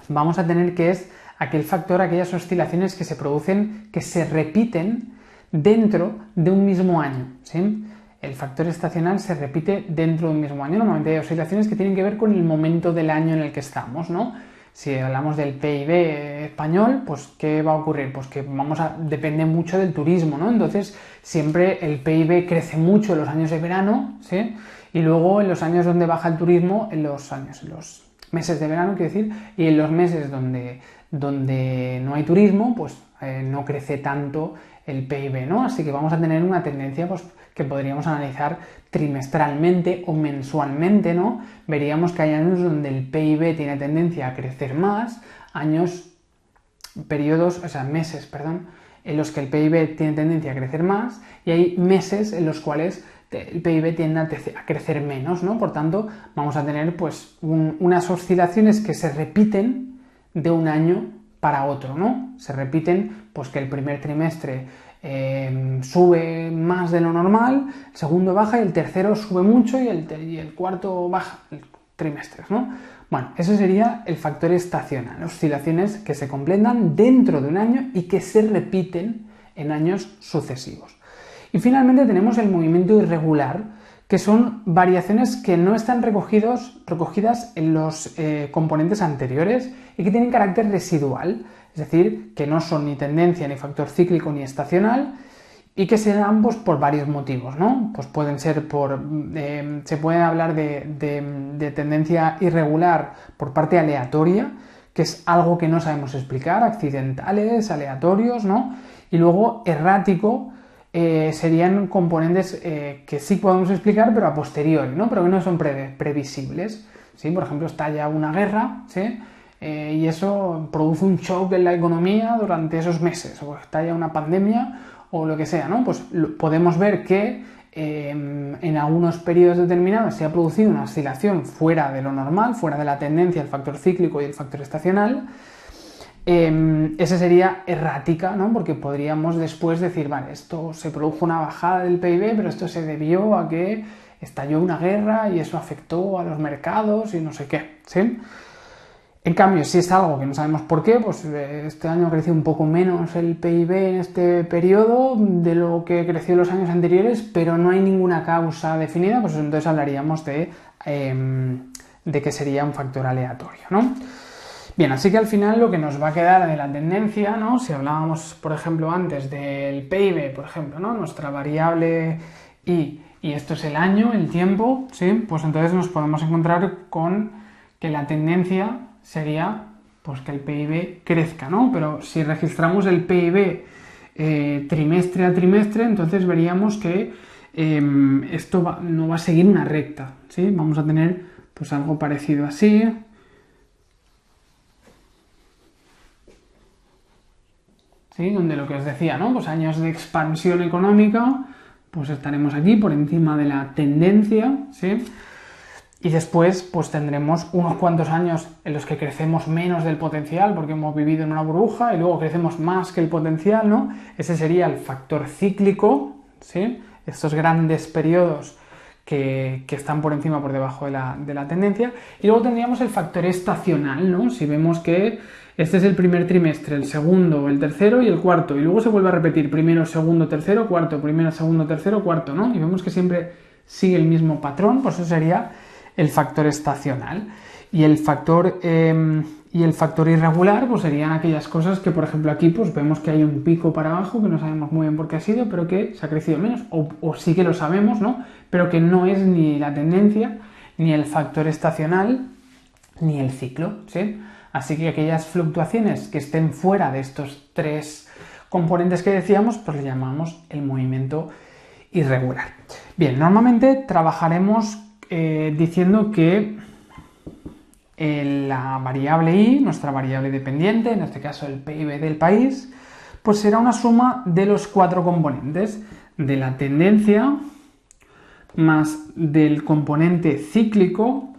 A: vamos a tener que es aquel factor, aquellas oscilaciones que se producen, que se repiten dentro de un mismo año, ¿sí? El factor estacional se repite dentro de un mismo año. Normalmente hay oscilaciones que tienen que ver con el momento del año en el que estamos, ¿no? Si hablamos del PIB español, pues ¿qué va a ocurrir? Pues que depende mucho del turismo, ¿no? Entonces siempre el PIB crece mucho en los años de verano, ¿sí? Y luego en los años donde baja el turismo, en los meses de verano, quiero decir, y en los meses donde no hay turismo, pues no crece tanto el PIB, ¿no? Así que vamos a tener una tendencia, pues, que podríamos analizar trimestralmente o mensualmente, ¿no? Veríamos que hay años donde el PIB tiene tendencia a crecer más, meses, perdón, en los que el PIB tiene tendencia a crecer más, y hay meses en los cuales el PIB tiende a crecer menos, ¿no? Por tanto, vamos a tener pues unas oscilaciones que se repiten de un año para otro, ¿no? Se repiten, pues que el primer trimestre sube más de lo normal, el segundo baja y el tercero sube mucho y el cuarto baja, trimestres, ¿no? Bueno, eso sería el factor estacional, oscilaciones que se completan dentro de un año y que se repiten en años sucesivos. Y finalmente tenemos el movimiento irregular, que son variaciones que no están recogidas en los componentes anteriores y que tienen carácter residual, es decir, que no son ni tendencia, ni factor cíclico, ni estacional, y que se dan pues, por varios motivos, ¿no? Pues pueden ser se puede hablar de tendencia irregular por parte aleatoria, que es algo que no sabemos explicar, accidentales, aleatorios, ¿no? Y luego errático, serían componentes que sí podemos explicar, pero a posteriori, ¿no? Pero que no son previsibles, ¿sí? Por ejemplo, estalla una guerra, ¿sí? Y eso produce un shock en la economía durante esos meses, o estalla una pandemia o lo que sea, ¿no? Pues podemos ver que en algunos periodos determinados se ha producido una oscilación fuera de lo normal, fuera de la tendencia, el factor cíclico y el factor estacional. Esa sería errática, ¿no? Porque podríamos después decir, vale, esto se produjo una bajada del PIB, pero esto se debió a que estalló una guerra y eso afectó a los mercados y no sé qué, ¿sí? En cambio, si es algo que no sabemos por qué, pues este año ha crecido un poco menos el PIB en este periodo de lo que creció en los años anteriores, pero no hay ninguna causa definida, pues entonces hablaríamos de que sería un factor aleatorio, ¿no? Bien, así que al final lo que nos va a quedar de la tendencia, ¿no? Si hablábamos, por ejemplo, antes del PIB, por ejemplo, ¿no? Nuestra variable y esto es el año, el tiempo, ¿sí? Pues entonces nos podemos encontrar con que la tendencia sería pues que el PIB crezca, ¿no? Pero si registramos el PIB trimestre a trimestre, entonces veríamos que esto no va a seguir una recta, ¿sí? Vamos a tener pues algo parecido así. ¿Sí? Donde lo que os decía, ¿no? Pues años de expansión económica, pues estaremos aquí por encima de la tendencia, ¿sí? Y después, pues tendremos unos cuantos años en los que crecemos menos del potencial porque hemos vivido en una burbuja y luego crecemos más que el potencial, ¿no? Ese sería el factor cíclico, ¿sí? Estos grandes periodos que están por encima o por debajo de la tendencia. Y luego tendríamos el factor estacional, ¿no? Si vemos que este es el primer trimestre, el segundo, el tercero y el cuarto. Y luego se vuelve a repetir primero, segundo, tercero, cuarto, primero, segundo, tercero, cuarto, ¿no? Y vemos que siempre sigue el mismo patrón, pues eso sería el factor estacional. Y el factor irregular, pues serían aquellas cosas que, por ejemplo, aquí pues vemos que hay un pico para abajo, que no sabemos muy bien por qué ha sido, pero que se ha crecido menos, o sí que lo sabemos, ¿no? Pero que no es ni la tendencia, ni el factor estacional, ni el ciclo, ¿sí? Así que aquellas fluctuaciones que estén fuera de estos tres componentes que decíamos, pues le llamamos el movimiento irregular. Bien, normalmente trabajaremos diciendo que la variable i, nuestra variable dependiente, en este caso el PIB del país, pues será una suma de los 4 componentes, de la tendencia, más del componente cíclico,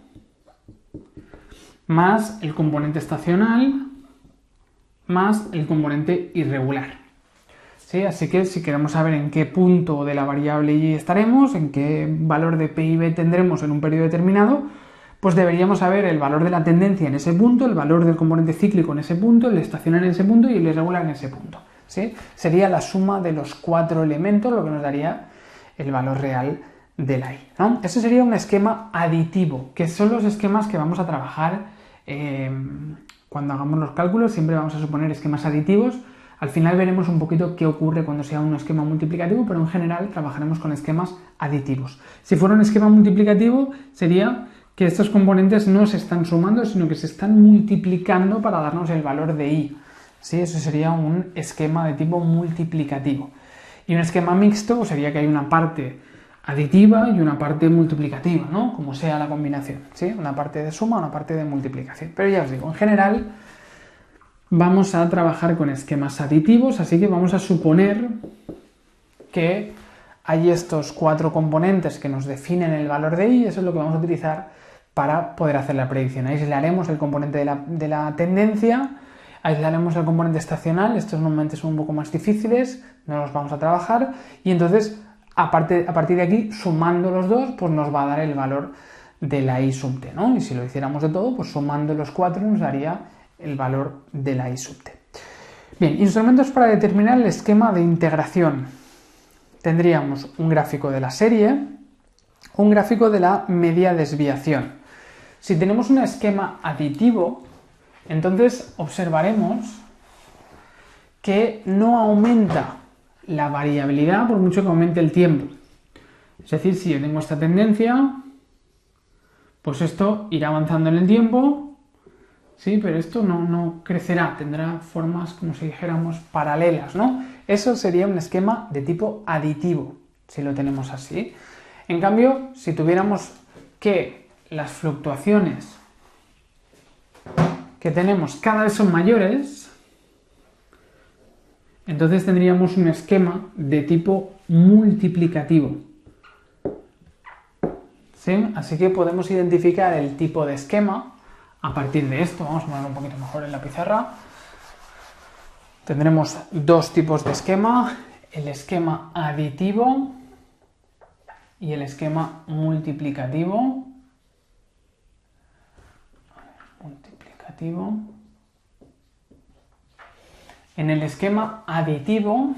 A: más el componente estacional, más el componente irregular. ¿Sí? Así que si queremos saber en qué punto de la variable y estaremos, en qué valor de PIB tendremos en un periodo determinado, pues deberíamos saber el valor de la tendencia en ese punto, el valor del componente cíclico en ese punto, el estacional en ese punto y el irregular en ese punto. ¿Sí? Sería la suma de los 4 elementos lo que nos daría el valor real de la i, ¿no? Ese sería un esquema aditivo, que son los esquemas que vamos a trabajar cuando hagamos los cálculos. Siempre vamos a suponer esquemas aditivos. Al final veremos un poquito qué ocurre cuando sea un esquema multiplicativo, pero en general trabajaremos con esquemas aditivos. Si fuera un esquema multiplicativo, sería que estos componentes no se están sumando, sino que se están multiplicando para darnos el valor de i. ¿Sí? Eso sería un esquema de tipo multiplicativo. Y un esquema mixto sería que hay una parte aditiva y una parte multiplicativa, ¿no? Como sea la combinación, ¿sí? Una parte de suma, una parte de multiplicación. Pero ya os digo, en general vamos a trabajar con esquemas aditivos, así que vamos a suponer que hay estos 4 componentes que nos definen el valor de i, y eso es lo que vamos a utilizar para poder hacer la predicción. Aislaremos el componente de la tendencia, aislaremos el componente estacional, estos normalmente son un poco más difíciles, no los vamos a trabajar, y entonces a partir de aquí, sumando los dos, pues nos va a dar el valor de la i sub t, ¿no? Y si lo hiciéramos de todo, pues sumando los 4 nos daría el valor de la i sub t. Bien, instrumentos para determinar el esquema de integración. Tendríamos un gráfico de la serie, un gráfico de la media desviación. Si tenemos un esquema aditivo, entonces observaremos que no aumenta la variabilidad por mucho que aumente el tiempo. Es decir, si yo tengo esta tendencia, pues esto irá avanzando en el tiempo, sí, pero esto no crecerá, tendrá formas, como si dijéramos, paralelas, ¿no? Eso sería un esquema de tipo aditivo, si lo tenemos así. En cambio, si tuviéramos que las fluctuaciones que tenemos cada vez son mayores, entonces tendríamos un esquema de tipo multiplicativo. ¿Sí? Así que podemos identificar el tipo de esquema a partir de esto. Vamos a ponerlo un poquito mejor en la pizarra. Tendremos 2 tipos de esquema, el esquema aditivo y el esquema multiplicativo. En el esquema aditivo,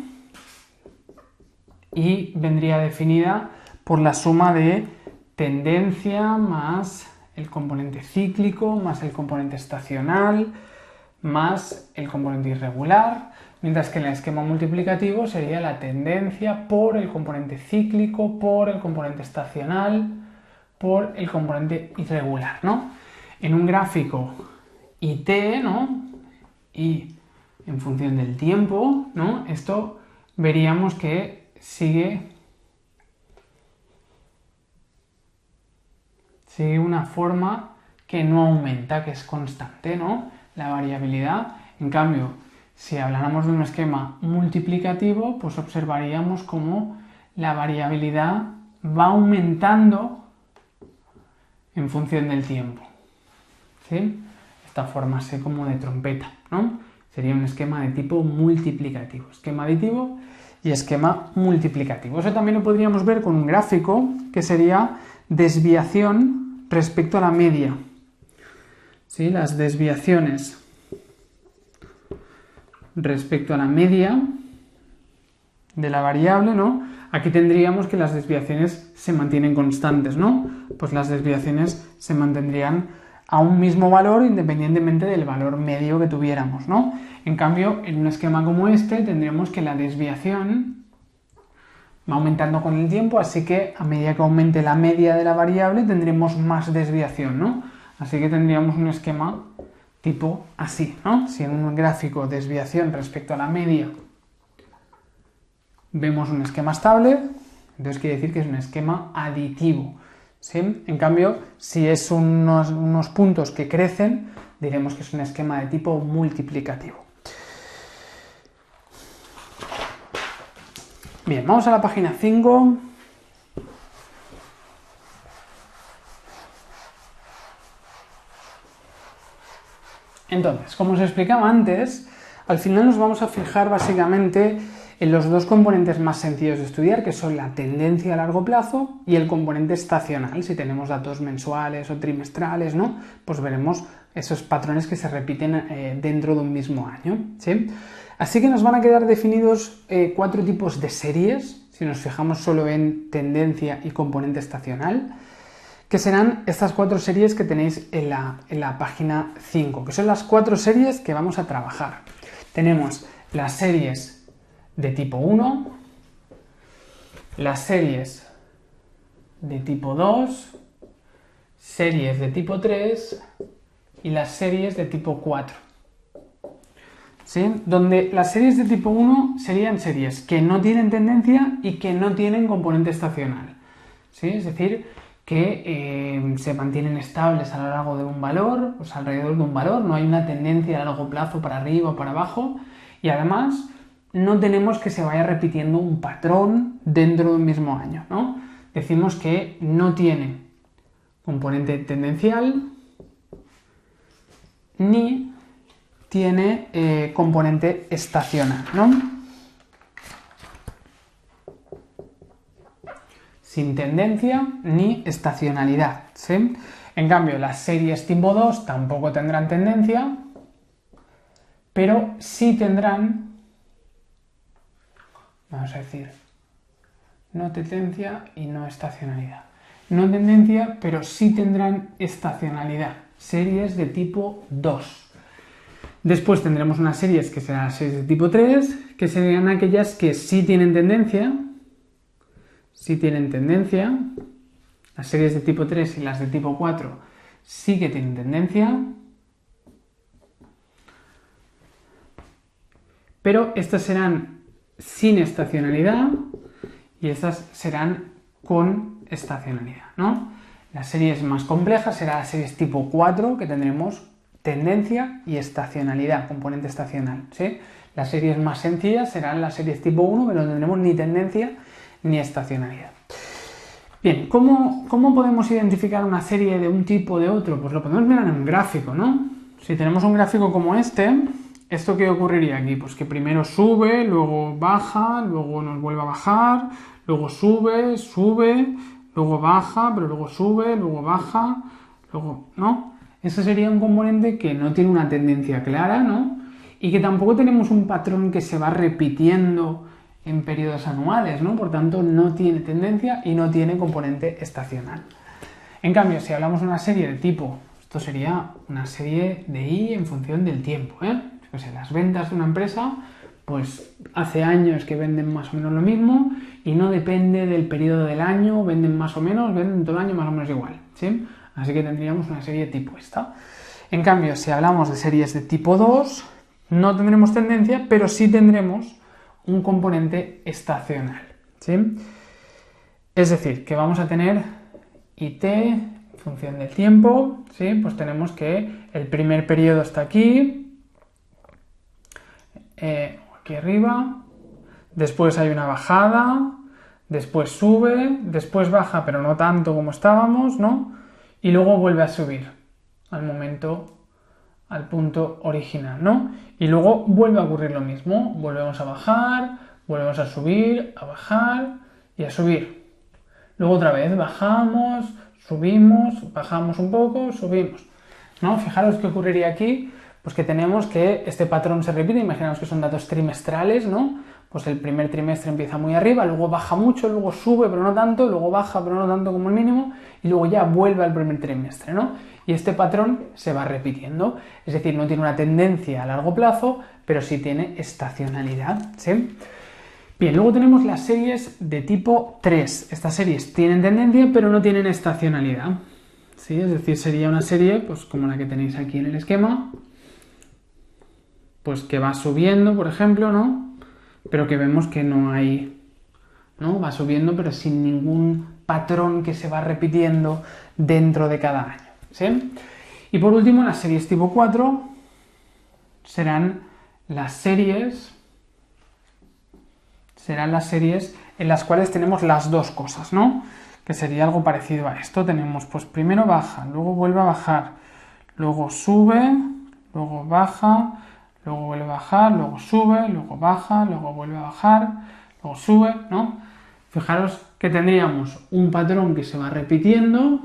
A: y vendría definida por la suma de tendencia más el componente cíclico, más el componente estacional, más el componente irregular, mientras que en el esquema multiplicativo sería la tendencia por el componente cíclico, por el componente estacional, por el componente irregular, ¿no? En un gráfico IT, ¿no? Y en función del tiempo, ¿no? Esto veríamos que sigue una forma que no aumenta, que es constante, ¿no? La variabilidad. En cambio, si habláramos de un esquema multiplicativo, pues observaríamos cómo la variabilidad va aumentando en función del tiempo. ¿Sí? Esta forma así como de trompeta, ¿no? Sería un esquema de tipo multiplicativo. Esquema aditivo y esquema multiplicativo. Eso también lo podríamos ver con un gráfico que sería desviación respecto a la media. ¿Sí? Las desviaciones respecto a la media de la variable, ¿no? Aquí tendríamos que las desviaciones se mantienen constantes, ¿no? Pues las desviaciones se mantendrían a un mismo valor independientemente del valor medio que tuviéramos, ¿no? En cambio, en un esquema como este tendríamos que la desviación va aumentando con el tiempo, así que a medida que aumente la media de la variable tendremos más desviación, ¿no? Así que tendríamos un esquema tipo así, ¿no? Si en un gráfico desviación respecto a la media vemos un esquema estable, entonces quiere decir que es un esquema aditivo, ¿sí? En cambio, si es unos puntos que crecen, diremos que es un esquema de tipo multiplicativo. Bien, vamos a la página 5. Entonces, como os explicaba antes, al final nos vamos a fijar básicamente en los dos componentes más sencillos de estudiar, que son la tendencia a largo plazo y el componente estacional. Si tenemos datos mensuales o trimestrales, ¿no? Pues veremos esos patrones que se repiten dentro de un mismo año, ¿sí? Así que nos van a quedar definidos 4 tipos de series, si nos fijamos solo en tendencia y componente estacional, que serán estas 4 series que tenéis en la página 5, que son las 4 series que vamos a trabajar. Tenemos las series de tipo 1, las series de tipo 2, series de tipo 3 y las series de tipo 4. ¿Sí? Donde las series de tipo 1 serían series que no tienen tendencia y que no tienen componente estacional. ¿Sí? Es decir, que se mantienen estables a lo largo de un valor, pues alrededor de un valor, no hay una tendencia a largo plazo para arriba o para abajo, y además no tenemos que se vaya repitiendo un patrón dentro de un mismo año, ¿no? Decimos que no tiene componente tendencial ni tiene componente estacional, ¿no? Sin tendencia ni estacionalidad, ¿sí? En cambio, las series tipo 2 tampoco tendrán tendencia, pero sí tendrán, vamos a decir, no tendencia y no estacionalidad. No tendencia, pero sí tendrán estacionalidad. Series de tipo 2. Después tendremos unas series que serán las series de tipo 3, que serían aquellas que sí tienen tendencia. Sí tienen tendencia. Las series de tipo 3 y las de tipo 4 sí que tienen tendencia. Pero estas serán sin estacionalidad y estas serán con estacionalidad, ¿no? Las series más complejas serán las series tipo 4, que tendremos tendencia y estacionalidad, componente estacional, ¿sí? Las series más sencillas serán las series tipo 1, que no tendremos ni tendencia ni estacionalidad. Bien, ¿cómo podemos identificar una serie de un tipo o de otro? Pues lo podemos mirar en un gráfico, ¿no? Si tenemos un gráfico como este, ¿esto qué ocurriría aquí? Pues que primero sube, luego baja, luego nos vuelve a bajar, luego sube, luego baja, pero luego sube, luego baja, luego, ¿no? Ese sería un componente que no tiene una tendencia clara, ¿no? Y que tampoco tenemos un patrón que se va repitiendo en periodos anuales, ¿no? Por tanto, no tiene tendencia y no tiene componente estacional. En cambio, si hablamos de una serie de tipo, esto sería una serie de I en función del tiempo, ¿eh? O sea, las ventas de una empresa, pues hace años que venden más o menos lo mismo y no depende del periodo del año, venden más o menos, venden todo el año más o menos igual, ¿sí? Así que tendríamos una serie tipo esta. En cambio, si hablamos de series de tipo 2, no tendremos tendencia, pero sí tendremos un componente estacional, ¿sí? Es decir, que vamos a tener IT en función del tiempo, ¿sí? Pues tenemos que el primer periodo está aquí, aquí arriba, después hay una bajada, después sube, después baja, pero no tanto como estábamos, ¿no? Y luego vuelve a subir al punto original, ¿no? Y luego vuelve a ocurrir lo mismo, volvemos a bajar, volvemos a subir, a bajar y a subir. Luego otra vez bajamos, subimos, bajamos un poco, subimos, ¿no? Fijaros qué ocurriría aquí, pues que tenemos que este patrón se repite, imaginaos que son datos trimestrales, ¿no? Pues el primer trimestre empieza muy arriba, luego baja mucho, luego sube pero no tanto, luego baja pero no tanto como el mínimo y luego ya vuelve al primer trimestre, ¿no? Y este patrón se va repitiendo, es decir, no tiene una tendencia a largo plazo, pero sí tiene estacionalidad, ¿sí? Bien, luego tenemos las series de tipo 3. Estas series tienen tendencia pero no tienen estacionalidad, ¿sí? Es decir, sería una serie pues como la que tenéis aquí en el esquema, pues que va subiendo, por ejemplo, ¿no? Pero que vemos que no hay ¿no? Va subiendo pero sin ningún patrón que se va repitiendo dentro de cada año, ¿sí? Y por último, las series tipo 4 serán las series en las cuales tenemos las dos cosas, ¿no? Que sería algo parecido a esto. Tenemos, pues primero baja, luego vuelve a bajar, luego sube, luego baja, luego vuelve a bajar, luego sube, luego baja, luego vuelve a bajar, luego sube, ¿no? Fijaros que tendríamos un patrón que se va repitiendo,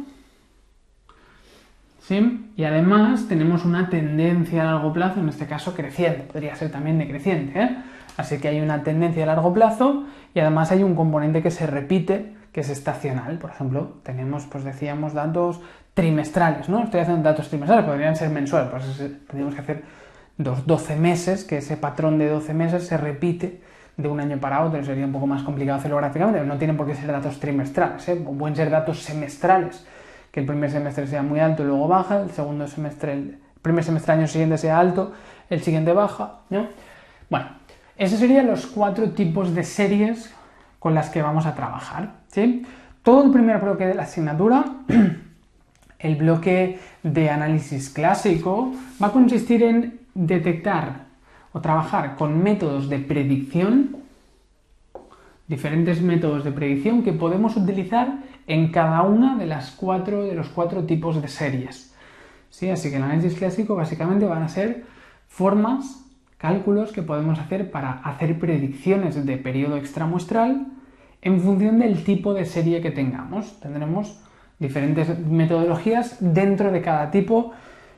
A: ¿sí? Y además tenemos una tendencia a largo plazo, en este caso creciente, podría ser también decreciente, ¿eh? Así que hay una tendencia a largo plazo y además hay un componente que se repite, que es estacional. Por ejemplo, tenemos, pues decíamos, datos trimestrales, ¿no? Estoy haciendo datos trimestrales, podrían ser mensuales, pues tendríamos que hacer 12 meses, que ese patrón de 12 meses se repite de un año para otro. Sería un poco más complicado hacerlo gráficamente, pero no tienen por qué ser datos trimestrales, ¿eh? Pueden ser datos semestrales, que el primer semestre sea muy alto y luego baja, el segundo semestre, el primer semestre del año siguiente sea alto, el siguiente baja, ¿no? Bueno, esos serían los 4 tipos de series con las que vamos a trabajar, ¿sí? Todo el primer bloque de la asignatura, el bloque de análisis clásico, va a consistir en detectar o trabajar con métodos de predicción, diferentes métodos de predicción que podemos utilizar en cada una de los 4 tipos de series, ¿sí? Así que el análisis clásico básicamente van a ser formas, cálculos que podemos hacer para hacer predicciones de periodo extramuestral en función del tipo de serie que tengamos. Tendremos diferentes metodologías dentro de cada tipo,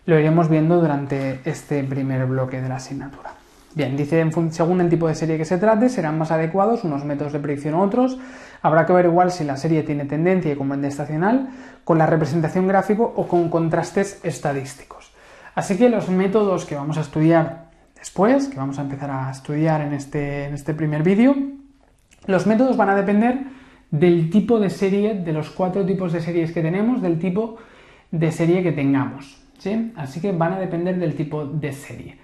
A: lo iremos viendo durante este primer bloque de la asignatura. Bien, dice, según el tipo de serie que se trate, serán más adecuados unos métodos de predicción u otros. Habrá que ver igual si la serie tiene tendencia y componente estacional, con la representación gráfico o con contrastes estadísticos. Así que los métodos que vamos a estudiar después, que vamos a empezar a estudiar en este primer vídeo, los métodos van a depender del tipo de serie, de los 4 tipos de series que tenemos, del tipo de serie que tengamos, ¿sí? Así que van a depender del tipo de serie.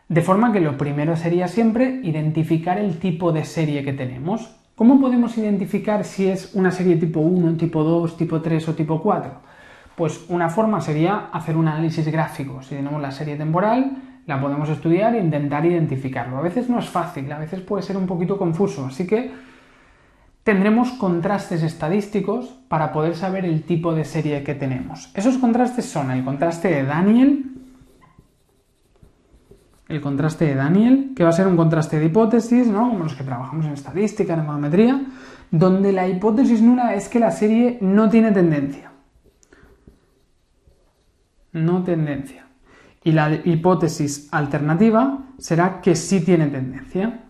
A: De forma que lo primero sería siempre identificar el tipo de serie que tenemos. ¿Cómo podemos identificar si es una serie tipo 1, tipo 2, tipo 3 o tipo 4? Pues una forma sería hacer un análisis gráfico. Si tenemos la serie temporal, la podemos estudiar e intentar identificarlo. A veces no es fácil, a veces puede ser un poquito confuso, así que tendremos contrastes estadísticos para poder saber el tipo de serie que tenemos. Esos contrastes son el contraste de Daniel, que va a ser un contraste de hipótesis, ¿no? Como los que trabajamos en estadística, en econometría, donde la hipótesis nula es que la serie no tiene tendencia. No tendencia. Y la hipótesis alternativa será que sí tiene tendencia.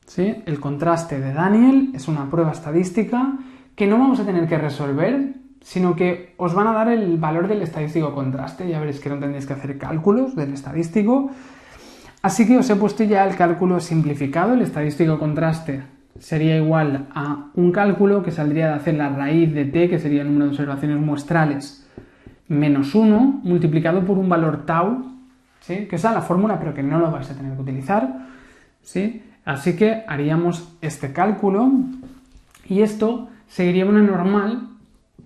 A: ¿Sí? El contraste de Daniel es una prueba estadística que no vamos a tener que resolver, sino que os van a dar el valor del estadístico contraste. Ya veréis que no tendréis que hacer cálculos del estadístico. Así que os he puesto ya el cálculo simplificado. El estadístico contraste sería igual a un cálculo que saldría de hacer la raíz de t, que sería el número de observaciones muestrales, menos 1, multiplicado por un valor tau, ¿sí? Que es la fórmula, pero que no lo vais a tener que utilizar, ¿sí? Así que haríamos este cálculo y esto seguiría una normal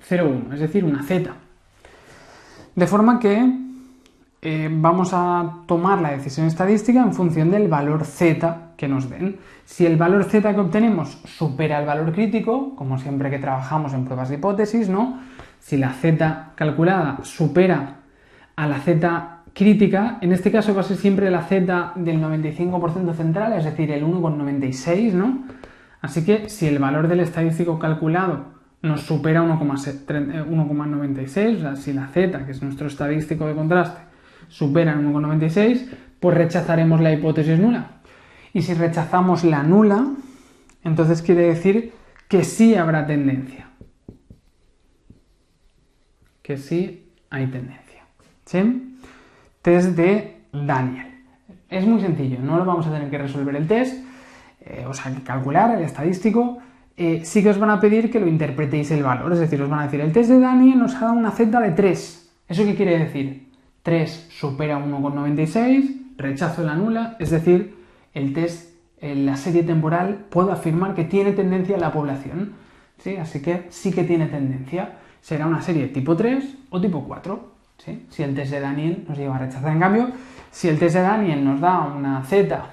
A: 0,1, es decir, una z. De forma que vamos a tomar la decisión estadística en función del valor z que nos den. Si el valor z que obtenemos supera el valor crítico, como siempre que trabajamos en pruebas de hipótesis, ¿no? Si la z calculada supera a la z crítica, en este caso va a ser siempre la z del 95% central, es decir, el 1,96, ¿no? Así que si el valor del estadístico calculado nos supera 1,96, o sea, si la z, que es nuestro estadístico de contraste, supera el 1,96, pues rechazaremos la hipótesis nula. Y si rechazamos la nula, entonces quiere decir que sí habrá tendencia. Que sí hay tendencia, ¿sí? Test de Daniel. Es muy sencillo, no lo vamos a tener que resolver el test, o sea, que calcular el estadístico. Sí que os van a pedir que lo interpretéis el valor, es decir, os van a decir, el test de Daniel nos ha dado una z de 3. ¿Eso qué quiere decir? 3 supera 1,96, rechazo la nula, es decir, el test la serie temporal, puedo afirmar que tiene tendencia a la población, ¿sí? Así que sí que tiene tendencia. Será una serie tipo 3 o tipo 4, ¿sí? Si el test de Daniel nos lleva a rechazar. En cambio, si el test de Daniel nos da una Z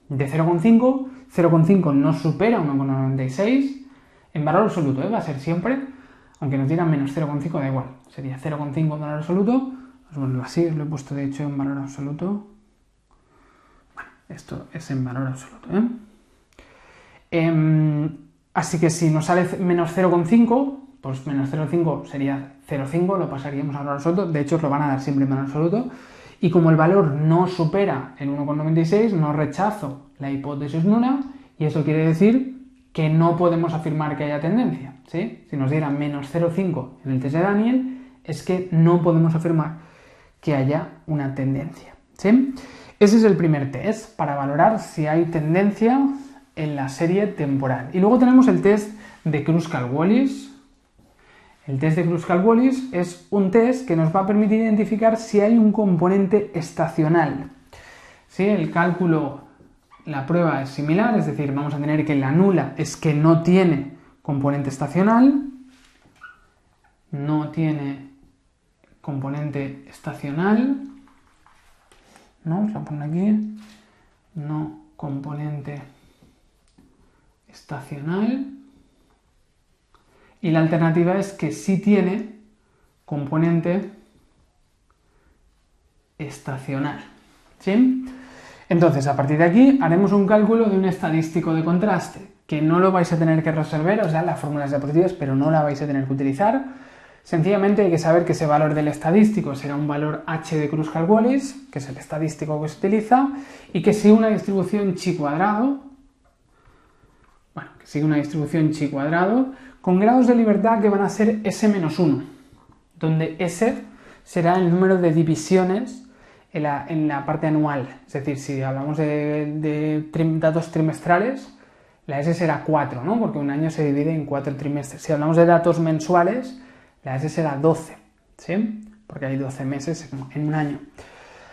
A: de 0,5, 0,5 no supera 1,96, en valor absoluto, va a ser siempre, aunque nos dieran menos 0,5 da igual, sería 0,5 en valor absoluto, os ponerlo así, os lo he puesto de hecho en valor absoluto. Bueno, esto es en valor absoluto, así que si nos sale menos 0,5, pues menos 0,5 sería 0,5, lo pasaríamos a valor absoluto, de hecho os lo van a dar siempre en valor absoluto, y como el valor no supera el 1,96, no rechazo la hipótesis nula, y eso quiere decir que no podemos afirmar que haya tendencia, ¿sí? Si nos dieran menos 0,5 en el test de Daniel, es que no podemos afirmar que haya una tendencia, ¿sí? Ese es el primer test para valorar si hay tendencia en la serie temporal. Y luego tenemos el test de Kruskal-Wallis. El test de Kruskal-Wallis es un test que nos va a permitir identificar si hay un componente estacional. ¿Sí? El cálculo, la prueba es similar, es decir, vamos a tener que la nula es que no tiene componente estacional. No tiene componente estacional. ¿No? Vamos a poner aquí. No componente estacional. Y la alternativa es que sí tiene componente estacional, ¿sí? Entonces, a partir de aquí, haremos un cálculo de un estadístico de contraste, que no lo vais a tener que resolver, o sea, la fórmula es diapositivas, pero no la vais a tener que utilizar. Sencillamente hay que saber que ese valor del estadístico será un valor h de Kruskal-Wallis, que es el estadístico que se utiliza, y que sigue una distribución chi cuadrado, con grados de libertad que van a ser S-1, donde S será el número de divisiones en la parte anual. Es decir, si hablamos de datos trimestrales, la S será 4, ¿no? Porque un año se divide en 4 trimestres. Si hablamos de datos mensuales, la S será 12, ¿sí? Porque hay 12 meses en un año.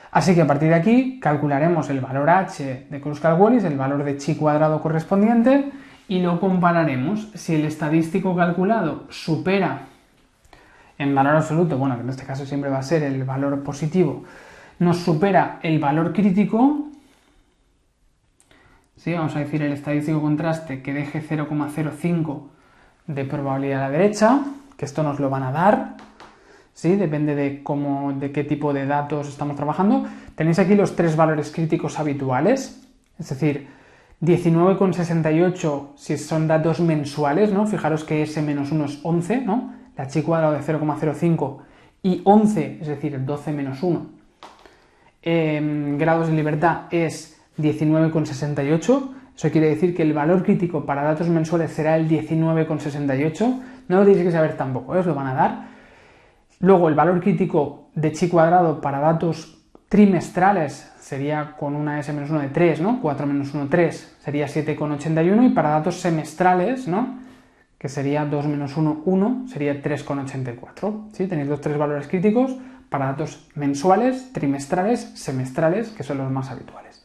A: Así que a partir de aquí calcularemos el valor h de Kruskal-Wallis, el valor de chi cuadrado correspondiente, y lo compararemos. Si el estadístico calculado supera en valor absoluto, bueno, que en este caso siempre va a ser el valor positivo, nos supera el valor crítico, ¿sí? Vamos a decir el estadístico contraste que deje 0,05 de probabilidad a la derecha, que esto nos lo van a dar, ¿sí? Depende de qué tipo de datos estamos trabajando. Tenéis aquí los 3 valores críticos habituales, es decir, 19,68 si son datos mensuales, ¿no? Fijaros que S-1 es 11, ¿no? La chi cuadrado de 0,05 y 11, es decir, 12 menos 1. Grados de libertad es 19,68. Eso quiere decir que el valor crítico para datos mensuales será el 19,68. No lo tenéis que saber tampoco, os lo van a dar. Luego el valor crítico de chi cuadrado para datos trimestrales sería con una S-1 de 3, ¿no? 4 menos 1, 3, sería 7,81, y para datos semestrales, ¿no? Que sería 2 menos 1, 1, sería 3,84, ¿sí? Tenéis los 3 valores críticos para datos mensuales, trimestrales, semestrales, que son los más habituales.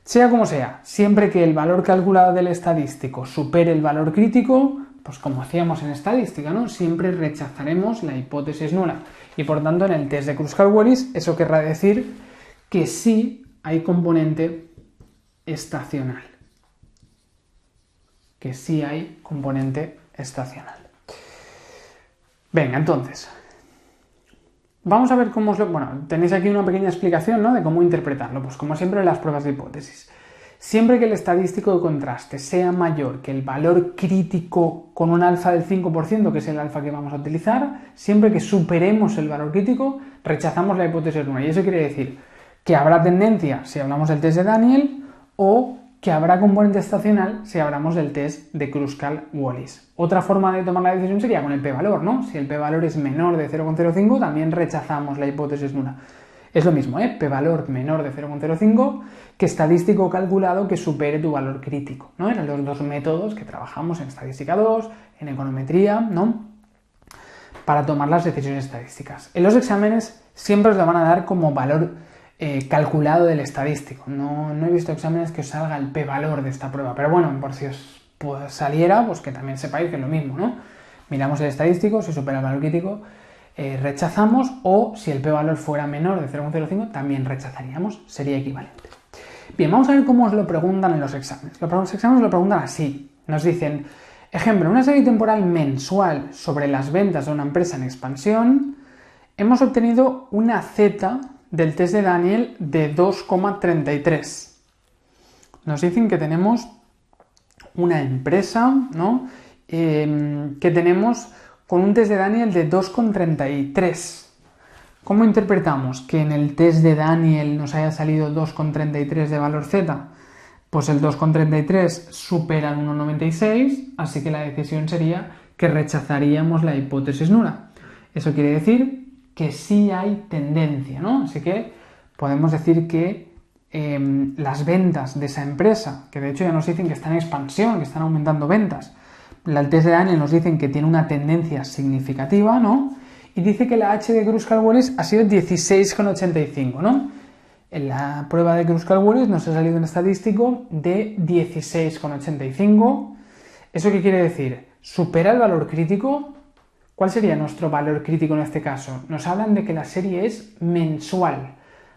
A: Sea como sea, siempre que el valor calculado del estadístico supere el valor crítico, pues como hacíamos en estadística, ¿no? Siempre rechazaremos la hipótesis nula. Y por tanto, en el test de Kruskal-Wallis, eso querrá decir que sí hay componente estacional. Que sí hay componente estacional. Venga, entonces, vamos a ver cómo os lo... Bueno, tenéis aquí una pequeña explicación, ¿no? De cómo interpretarlo. Pues como siempre en las pruebas de hipótesis. Siempre que el estadístico de contraste sea mayor que el valor crítico con un alfa del 5%, que es el alfa que vamos a utilizar, siempre que superemos el valor crítico, rechazamos la hipótesis nula. Y eso quiere decir que habrá tendencia si hablamos del test de Daniel, o que habrá componente estacional si hablamos del test de Kruskal-Wallis. Otra forma de tomar la decisión sería con el p-valor, ¿no? Si el p-valor es menor de 0,05, también rechazamos la hipótesis nula. Es lo mismo, p-valor menor de 0,05 que estadístico calculado que supere tu valor crítico, ¿no? Eran los dos métodos que trabajamos en estadística 2, en econometría, ¿no? Para tomar las decisiones estadísticas. En los exámenes siempre os lo van a dar como valor calculado del estadístico. No he visto exámenes que os salga el p-valor de esta prueba, pero bueno, por si os saliera, pues que también sepáis que es lo mismo, ¿no? Miramos el estadístico, si supera el valor crítico, rechazamos, o si el p-valor fuera menor de 0,05, también rechazaríamos, sería equivalente. Bien, vamos a ver cómo os lo preguntan en los exámenes. Los exámenes lo preguntan así, nos dicen, ejemplo, en una serie temporal mensual sobre las ventas de una empresa en expansión, hemos obtenido una Z del test de Daniel de 2,33. Nos dicen que tenemos una empresa, ¿no? Que tenemos con un test de Daniel de 2,33. ¿Cómo interpretamos que en el test de Daniel nos haya salido 2,33 de valor Z? Pues el 2,33 supera el 1,96, así que la decisión sería que rechazaríamos la hipótesis nula. Eso quiere decir que sí hay tendencia, ¿no? Así que podemos decir que las ventas de esa empresa, que de hecho ya nos dicen que está en expansión, que están aumentando ventas, el test de Daniel nos dicen que tiene una tendencia significativa, ¿no? Y dice que la H de Kruskal-Wallis ha sido 16,85, ¿no? En la prueba de Kruskal-Wallis nos ha salido un estadístico de 16,85. ¿Eso qué quiere decir? ¿Supera el valor crítico? ¿Cuál sería nuestro valor crítico en este caso? Nos hablan de que la serie es mensual,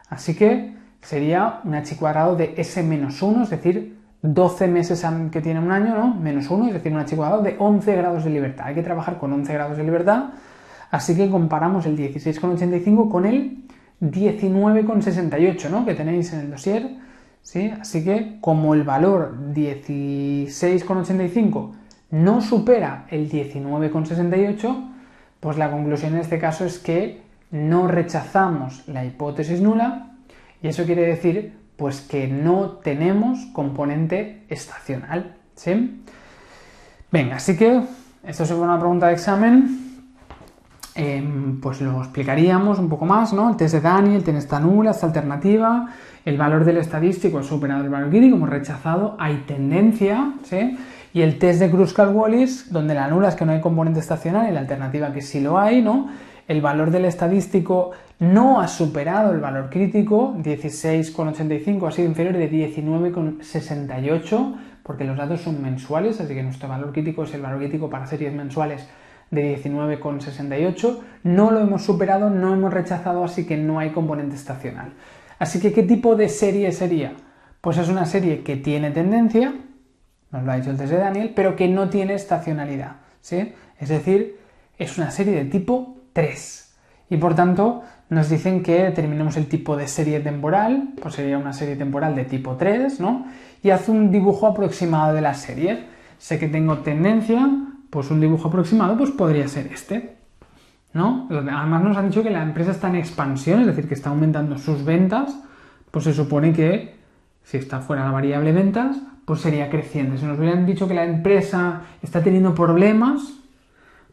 A: así que sería un h cuadrado de S-1, es decir, 12 meses que tiene un año, ¿no? Menos 1, es decir, un h cuadrado de 11 grados de libertad. Hay que trabajar con 11 grados de libertad, así que comparamos el 16,85 con el 19,68, ¿no? Que tenéis en el dossier, ¿sí? Así que como el valor 16,85 no supera el 19,68, pues la conclusión en este caso es que no rechazamos la hipótesis nula, y eso quiere decir pues que no tenemos componente estacional, ¿sí? Venga, así que esto es una pregunta de examen, pues lo explicaríamos un poco más, ¿no? El test de Daniel tiene esta nula, esta alternativa, el valor del estadístico ha superado el valor crítico, hemos rechazado, hay tendencia, ¿sí? Y el test de Kruskal-Wallis, donde la nula es que no hay componente estacional y la alternativa que sí lo hay, ¿no? El valor del estadístico no ha superado el valor crítico, 16,85 ha sido inferior de 19,68, porque los datos son mensuales, así que nuestro valor crítico es el valor crítico para series mensuales de 19,68. No lo hemos superado, no hemos rechazado, así que no hay componente estacional. Así que, ¿qué tipo de serie sería? Pues es una serie que tiene tendencia, nos lo ha dicho el test de Daniel, pero que no tiene estacionalidad, ¿sí? Es decir, es una serie de tipo 3. Y por tanto, nos dicen que determinemos el tipo de serie temporal, pues sería una serie temporal de tipo 3, ¿no? Y haz un dibujo aproximado de la serie. Sé que tengo tendencia, pues un dibujo aproximado pues podría ser este, ¿no? Además nos han dicho que la empresa está en expansión, es decir, que está aumentando sus ventas, pues se supone que si está fuera la variable ventas, pues sería creciente. Si nos hubieran dicho que la empresa está teniendo problemas,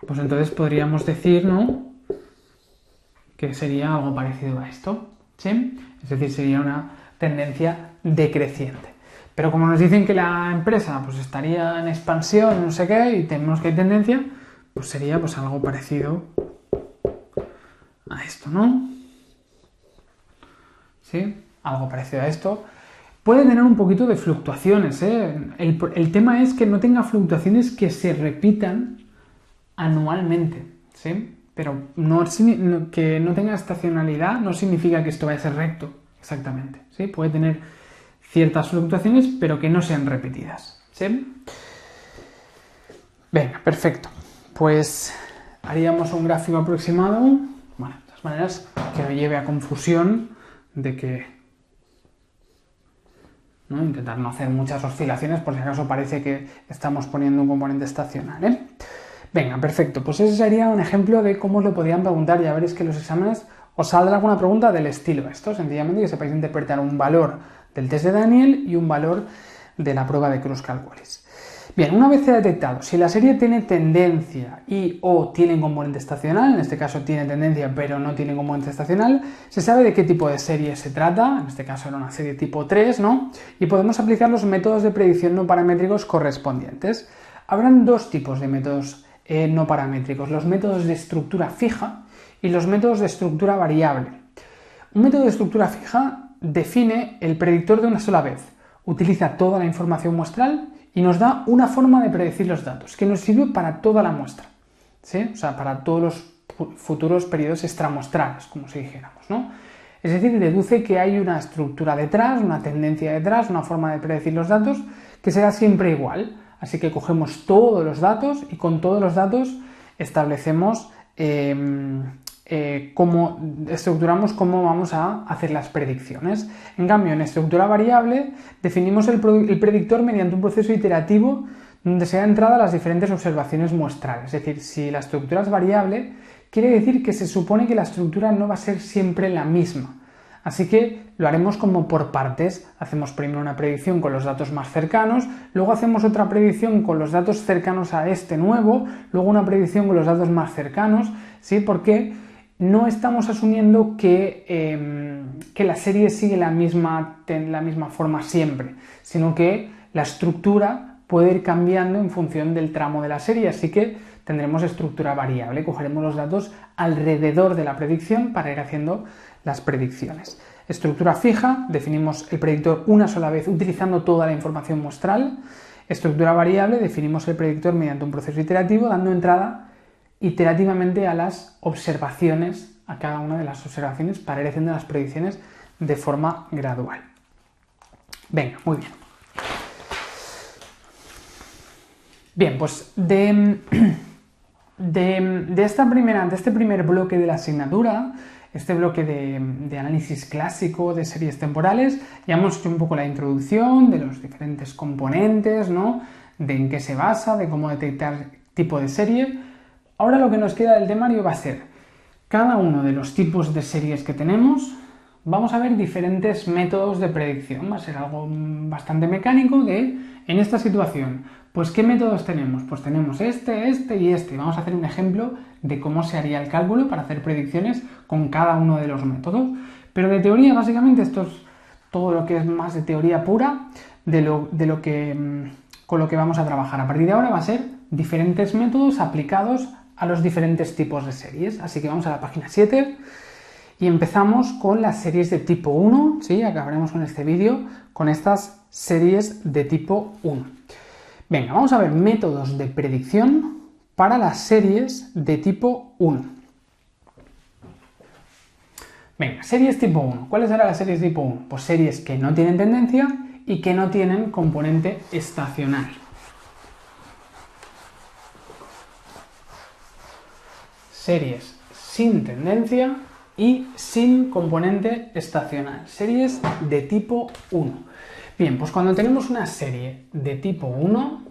A: pues entonces podríamos decir, ¿no?, que sería algo parecido a esto, ¿sí? Es decir, sería una tendencia decreciente. Pero como nos dicen que la empresa pues estaría en expansión, no sé qué, y tenemos que hay tendencia, pues sería pues algo parecido a esto, ¿no? ¿Sí? Algo parecido a esto. Puede tener un poquito de fluctuaciones, ¿eh? El tema es que no tenga fluctuaciones que se repitan anualmente, ¿sí? Pero que no tenga estacionalidad no significa que esto vaya a ser recto, exactamente, ¿sí? Puede tener ciertas fluctuaciones, pero que no sean repetidas, ¿sí? Venga, perfecto. Pues haríamos un gráfico aproximado, bueno, de todas maneras, que no lleve a confusión de que, ¿no?, intentar no hacer muchas oscilaciones por si acaso parece que estamos poniendo un componente estacional, ¿eh? Venga, perfecto. Pues ese sería un ejemplo de cómo os lo podrían preguntar. Ya veréis que en los exámenes os saldrá alguna pregunta del estilo esto, sencillamente que sepáis interpretar un valor del test de Daniel y un valor de la prueba de Kruskal-Wallis. Bien, una vez se ha detectado si la serie tiene tendencia y o tiene componente estacional, en este caso tiene tendencia pero no tiene componente estacional, se sabe de qué tipo de serie se trata, en este caso era una serie tipo 3, ¿no? Y podemos aplicar los métodos de predicción no paramétricos correspondientes. Habrán dos tipos de métodos no paramétricos, los métodos de estructura fija y los métodos de estructura variable. Un método de estructura fija define el predictor de una sola vez, utiliza toda la información muestral y nos da una forma de predecir los datos, que nos sirve para toda la muestra, ¿sí? O sea, para todos los futuros periodos extramuestrales, como si dijéramos, ¿no? Es decir, deduce que hay una estructura detrás, una tendencia detrás, una forma de predecir los datos que será siempre igual. Así que cogemos todos los datos y con todos los datos establecemos estructuramos cómo vamos a hacer las predicciones. En cambio, en estructura variable definimos el predictor mediante un proceso iterativo donde se da entrada a las diferentes observaciones muestrales. Es decir, si la estructura es variable, quiere decir que se supone que la estructura no va a ser siempre la misma. Así que lo haremos como por partes. Hacemos primero una predicción con los datos más cercanos, luego hacemos otra predicción con los datos cercanos a este nuevo, luego una predicción con los datos más cercanos, ¿sí? Porque no estamos asumiendo que la serie sigue la misma forma siempre, sino que la estructura puede ir cambiando en función del tramo de la serie, así que tendremos estructura variable, cogeremos los datos alrededor de la predicción para ir haciendo las predicciones. Estructura fija, definimos el predictor una sola vez utilizando toda la información muestral. Estructura variable, definimos el predictor mediante un proceso iterativo, dando entrada iterativamente a las observaciones, a cada una de las observaciones para ir haciendo las predicciones de forma gradual. Venga, muy bien. Bien, pues de este primer bloque de la asignatura, este bloque de análisis clásico de series temporales, ya hemos hecho un poco la introducción de los diferentes componentes, ¿no? De en qué se basa, de cómo detectar tipo de serie. Ahora lo que nos queda del temario va a ser cada uno de los tipos de series que tenemos. Vamos a ver diferentes métodos de predicción. Va a ser algo bastante mecánico de, en esta situación, pues ¿qué métodos tenemos? Pues tenemos este y este. Vamos a hacer un ejemplo de cómo se haría el cálculo para hacer predicciones con cada uno de los métodos. Pero de teoría, básicamente, esto es todo lo que es más de teoría pura con lo que vamos a trabajar. A partir de ahora va a ser diferentes métodos aplicados a los diferentes tipos de series. Así que vamos a la página 7 y empezamos con las series de tipo 1, ¿sí? Acabaremos con este vídeo con estas series de tipo 1. Venga, vamos a ver métodos de predicción para las series de tipo 1. Venga, series tipo 1. ¿Cuáles eran las series tipo 1? Pues series que no tienen tendencia y que no tienen componente estacional. Series sin tendencia y sin componente estacional. Series de tipo 1. Bien, pues cuando tenemos una serie de tipo 1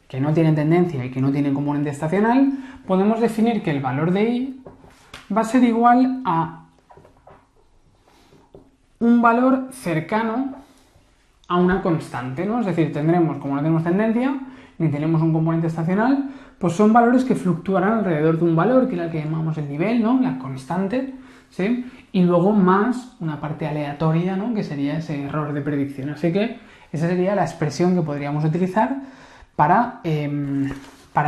A: que no tiene tendencia y que no tiene componente estacional, podemos definir que el valor de i va a ser igual a un valor cercano a una constante, ¿no? Es decir, tendremos, como no tenemos tendencia ni tenemos un componente estacional, pues son valores que fluctuarán alrededor de un valor, que es el que llamamos el nivel, ¿no? La constante, ¿sí? Y luego más una parte aleatoria, ¿no? Que sería ese error de predicción. Así que esa sería la expresión que podríamos utilizar para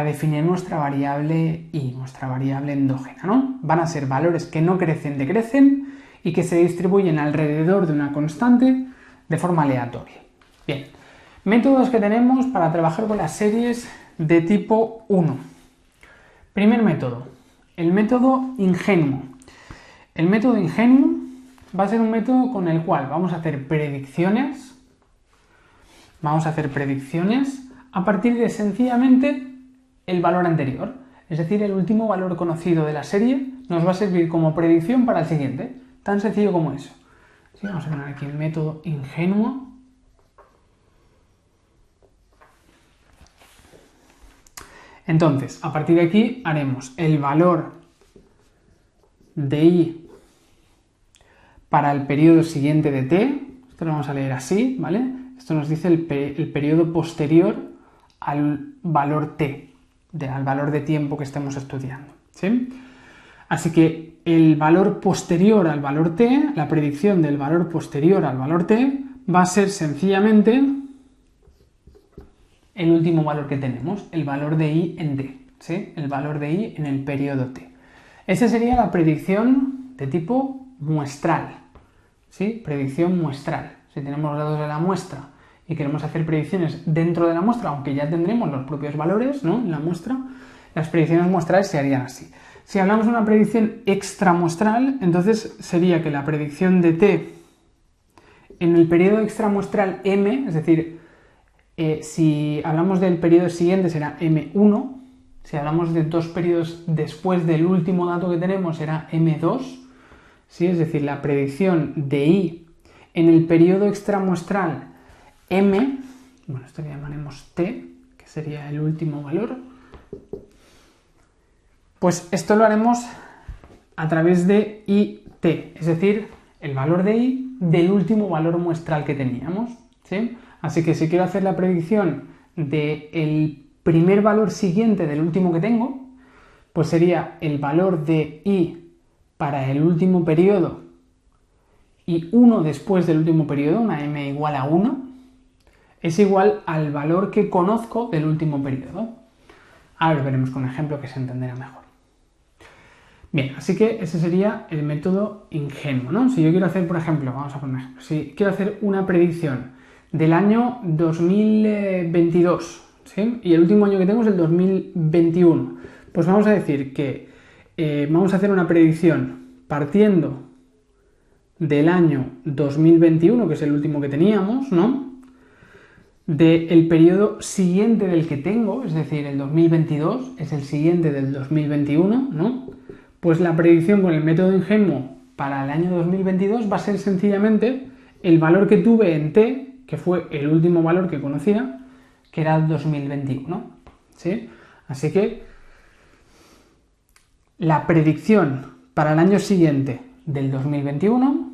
A: definir nuestra variable i, nuestra variable endógena, ¿no? Van a ser valores que no crecen, decrecen y que se distribuyen alrededor de una constante de forma aleatoria. Bien, métodos que tenemos para trabajar con las series de tipo 1. Primer método, el método ingenuo. El método ingenuo va a ser un método con el cual vamos a hacer predicciones. Vamos a hacer predicciones a partir de sencillamente el valor anterior. Es decir, el último valor conocido de la serie nos va a servir como predicción para el siguiente. Tan sencillo como eso. Sí, vamos a poner aquí el método ingenuo. Entonces, a partir de aquí haremos el valor de i para el periodo siguiente de t. Esto lo vamos a leer así, ¿vale? Esto nos dice el periodo posterior al valor t, al valor de tiempo que estemos estudiando, ¿sí? Así que el valor posterior al valor t, la predicción del valor posterior al valor t, va a ser sencillamente el último valor que tenemos, el valor de i en t, ¿sí? El valor de i en el periodo t. Esa sería la predicción de tipo muestral, ¿sí? Predicción muestral. Si tenemos los datos de la muestra y queremos hacer predicciones dentro de la muestra, aunque ya tendremos los propios valores, ¿no?, en la muestra, las predicciones muestrales se harían así. Si hablamos de una predicción extramuestral, entonces sería que la predicción de t en el periodo extramuestral m, es decir, si hablamos del periodo siguiente será m1, si hablamos de 2 periodos después del último dato que tenemos será m2, ¿sí? Es decir, la predicción de i en el periodo extramuestral m, bueno, esto le llamaremos t, que sería el último valor, pues esto lo haremos a través de it, es decir, el valor de i del último valor muestral que teníamos, ¿sí? Así que si quiero hacer la predicción del primer valor siguiente del último que tengo, pues sería el valor de i para el último periodo y 1 después del último periodo, una m igual a 1, es igual al valor que conozco del último periodo. Ahora veremos con un ejemplo que se entenderá mejor. Bien, así que ese sería el método ingenuo, ¿no? Si yo quiero hacer, por ejemplo, vamos a poner un ejemplo, si quiero hacer una predicción del año 2022, ¿sí? Y el último año que tengo es el 2021, pues vamos a decir que vamos a hacer una predicción partiendo del año 2021, que es el último que teníamos, ¿no?, del periodo siguiente del que tengo, es decir, el 2022 es el siguiente del 2021, ¿no? Pues la predicción con el método ingenuo para el año 2022 va a ser sencillamente el valor que tuve en t, que fue el último valor que conocía, que era el 2021, ¿sí? Así que la predicción para el año siguiente del 2021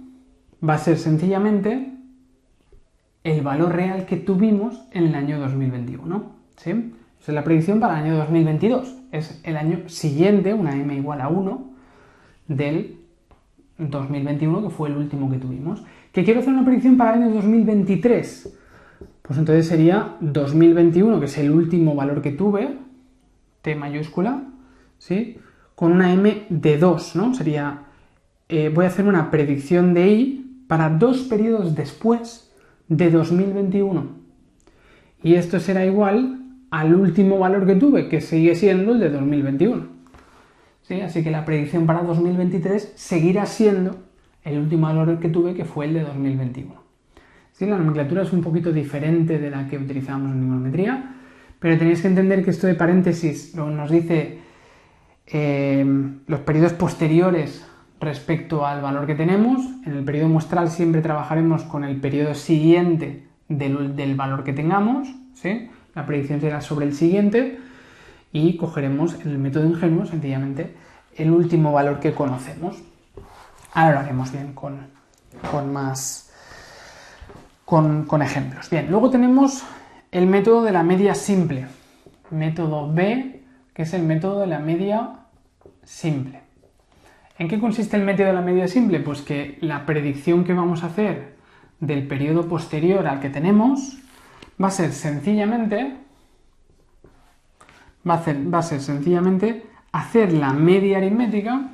A: va a ser sencillamente el valor real que tuvimos en el año 2021, ¿sí? Esa es la predicción para el año 2022. Es el año siguiente, una m igual a 1, del 2021, que fue el último que tuvimos. ¿Que quiero hacer una predicción para el año 2023? Pues entonces sería 2021, que es el último valor que tuve, t mayúscula, ¿sí?, con una m de 2, ¿no? Sería, voy a hacer una predicción de i para 2 periodos después de 2021. Y esto será igual al último valor que tuve, que sigue siendo el de 2021. ¿Sí? Así que la predicción para 2023 seguirá siendo el último valor que tuve, que fue el de 2021. ¿Sí? La nomenclatura es un poquito diferente de la que utilizamos en trigonometría, pero tenéis que entender que esto de paréntesis nos dice los periodos posteriores respecto al valor que tenemos. En el periodo muestral siempre trabajaremos con el periodo siguiente del valor que tengamos, ¿sí? La predicción será sobre el siguiente y cogeremos en el método ingenuo sencillamente el último valor que conocemos. Ahora lo haremos bien con ejemplos. Bien, luego tenemos el método de la media simple, método B, que es el método de la media simple. ¿En qué consiste el método de la media simple? Pues que la predicción que vamos a hacer del periodo posterior al que tenemos va a ser sencillamente hacer la media aritmética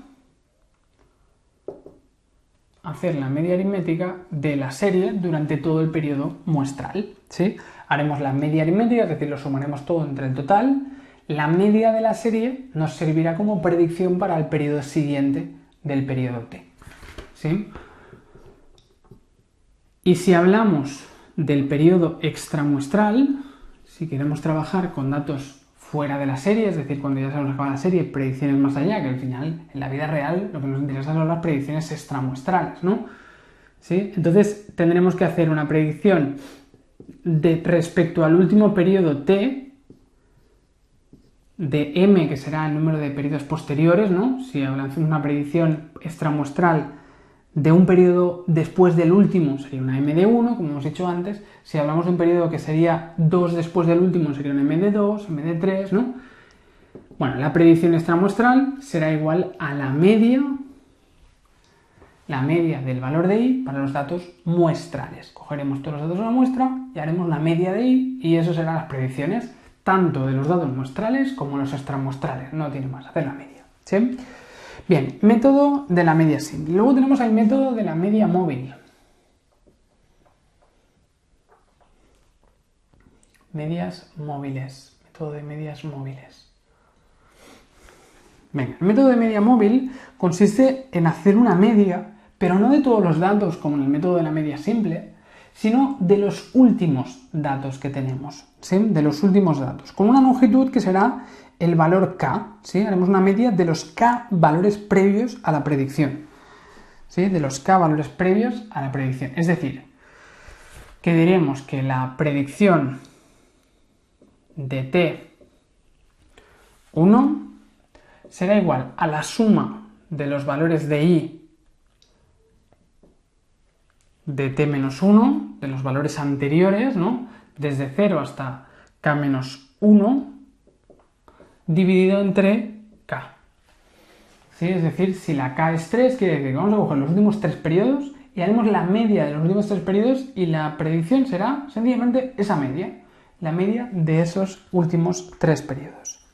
A: de la serie durante todo el periodo muestral, ¿sí? Haremos la media aritmética, es decir, lo sumaremos todo entre el total. La media de la serie nos servirá como predicción para el periodo siguiente del periodo t, ¿sí? Y si hablamos del periodo extramuestral, si queremos trabajar con datos fuera de la serie, es decir, cuando ya se nos acaba la serie, predicciones más allá, que al final, en la vida real, lo que nos interesa son las predicciones extramuestrales, ¿no? ¿Sí? Entonces, tendremos que hacer una predicción respecto al último periodo t, de m, que será el número de periodos posteriores, ¿no? Si hablamos de una predicción extramuestral de un periodo después del último, sería una m de 1, como hemos dicho antes. Si hablamos de un periodo que sería 2 después del último, sería una m de 2, m de 3, ¿no? Bueno, la predicción extramuestral será igual a la media del valor de i para los datos muestrales. Cogeremos todos los datos de la muestra y haremos la media de i, y eso serán las predicciones tanto de los datos muestrales como los extramuestrales. No tiene más, hacer la media, ¿sí? Bien, método de la media simple. Luego tenemos el método de la media móvil. Medias móviles. Método de medias móviles. Venga, el método de media móvil consiste en hacer una media, pero no de todos los datos como en el método de la media simple, sino de los últimos datos que tenemos, ¿sí? De los últimos datos, con una longitud que será el valor k, ¿sí? Haremos una media de los k valores previos a la predicción, ¿sí? De los k valores previos a la predicción. Es decir, que diremos que la predicción de t1 será igual a la suma de los valores de i de t-1, de los valores anteriores, ¿no? Desde 0 hasta k-1, dividido entre k. ¿Sí? Es decir, si la k es 3, quiere decir que vamos a coger los últimos 3 periodos y haremos la media de los últimos 3 periodos y la predicción será sencillamente esa media, la media de esos últimos 3 periodos.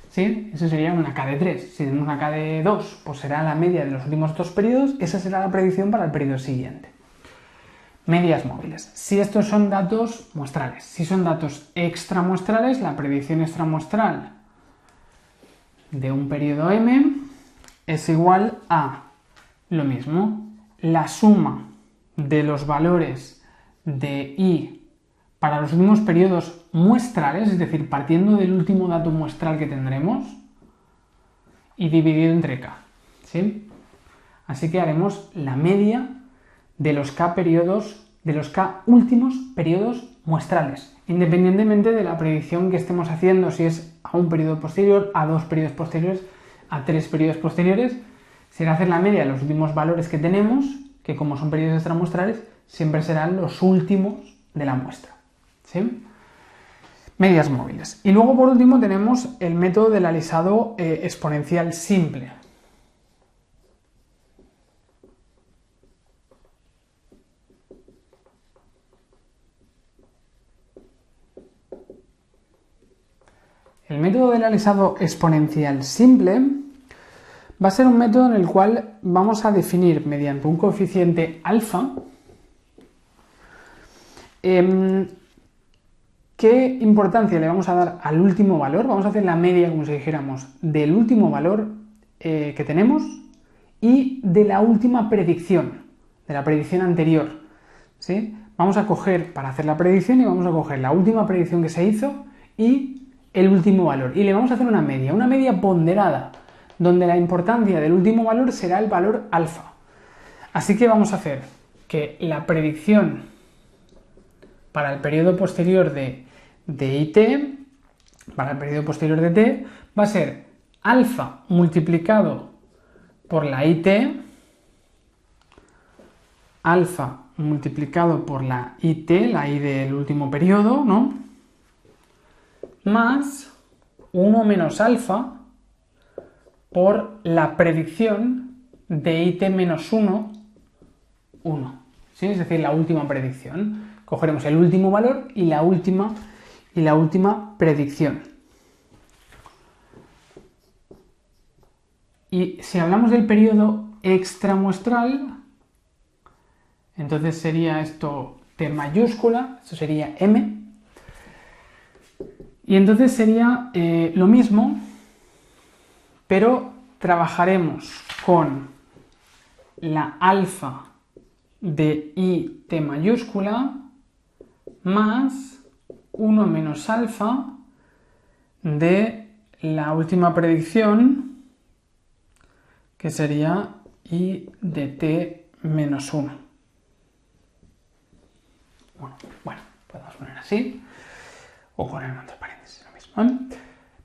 A: ¿Sí? Eso sería una k de 3. Si tenemos una k de 2, pues será la media de los últimos 2 periodos, esa será la predicción para el periodo siguiente. Medias móviles. Si estos son datos muestrales. Si son datos extramuestrales, la predicción extramuestral de un periodo m es igual a lo mismo, la suma de los valores de i para los últimos periodos muestrales, es decir, partiendo del último dato muestral que tendremos, y dividido entre k. ¿Sí? Así que haremos la media de los k periodos, de los k últimos periodos muestrales, independientemente de la predicción que estemos haciendo, si es a un periodo posterior, a 2 periodos posteriores, a 3 periodos posteriores, será hacer la media de los últimos valores que tenemos, que como son periodos extramuestrales, siempre serán los últimos de la muestra. ¿Sí? Medias móviles. Y luego, por último, tenemos el método del alisado exponencial simple. El método del alisado exponencial simple va a ser un método en el cual vamos a definir mediante un coeficiente alfa ¿qué importancia le vamos a dar al último valor? Vamos a hacer la media, como si dijéramos, del último valor que tenemos y de la última predicción, de la predicción anterior. ¿Sí? Vamos a coger, para hacer la predicción, y vamos a coger la última predicción que se hizo y el último valor. Y le vamos a hacer una media ponderada, donde la importancia del último valor será el valor alfa. Así que vamos a hacer que la predicción para el periodo posterior de it, para el periodo posterior de t, va a ser alfa multiplicado por la it, alfa multiplicado por la it, la i del último periodo, ¿no? Más 1 menos alfa por la predicción de it menos 1, 1. ¿Sí? Es decir, la última predicción. Cogeremos el último valor y la última predicción. Y si hablamos del periodo extramuestral, entonces sería esto t mayúscula, esto sería m, y entonces sería lo mismo, pero trabajaremos con la alfa de i t mayúscula más 1 menos alfa de la última predicción, que sería i de t menos 1. Bueno, podemos poner así, o poner entre paréntesis, lo mismo, ¿eh?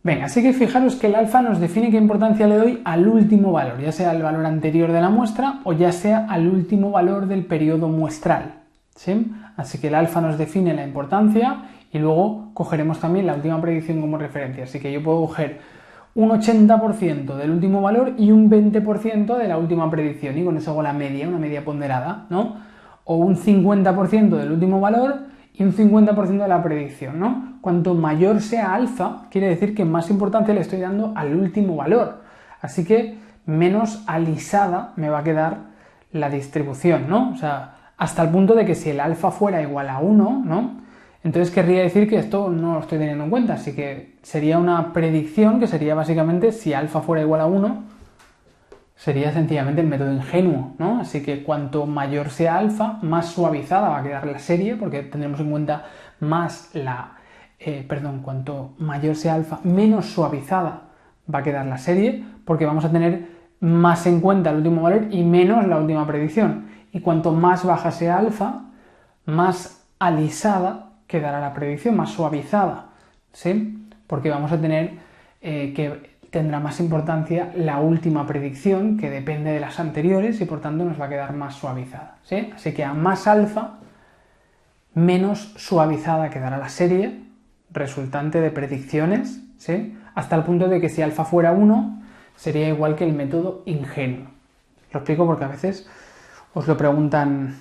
A: Venga, así que fijaros que el alfa nos define qué importancia le doy al último valor, ya sea al valor anterior de la muestra o ya sea al último valor del periodo muestral, ¿sí? Así que el alfa nos define la importancia y luego cogeremos también la última predicción como referencia. Así que yo puedo coger un 80% del último valor y un 20% de la última predicción, y con eso hago la media, una media ponderada, ¿no? O un 50% del último valor y un 50% de la predicción, ¿no? Cuanto mayor sea alfa, quiere decir que más importancia le estoy dando al último valor. Así que menos alisada me va a quedar la distribución, ¿no? O sea, hasta el punto de que si el alfa fuera igual a 1, ¿no? Entonces querría decir que esto no lo estoy teniendo en cuenta, así que sería una predicción que sería básicamente si alfa fuera igual a 1, sería sencillamente el método ingenuo, ¿no? Así que cuanto mayor sea alfa, más suavizada va a quedar la serie, porque tendremos en cuenta más cuanto mayor sea alfa, menos suavizada va a quedar la serie, porque vamos a tener más en cuenta el último valor y menos la última predicción. Y cuanto más baja sea alfa, más alisada quedará la predicción, más suavizada, ¿sí? Porque vamos a tener que tendrá más importancia la última predicción, que depende de las anteriores y por tanto nos va a quedar más suavizada, ¿sí? Así que a más alfa, menos suavizada quedará la serie resultante de predicciones, ¿sí? Hasta el punto de que si alfa fuera 1, sería igual que el método ingenuo. Lo explico porque a veces os lo preguntan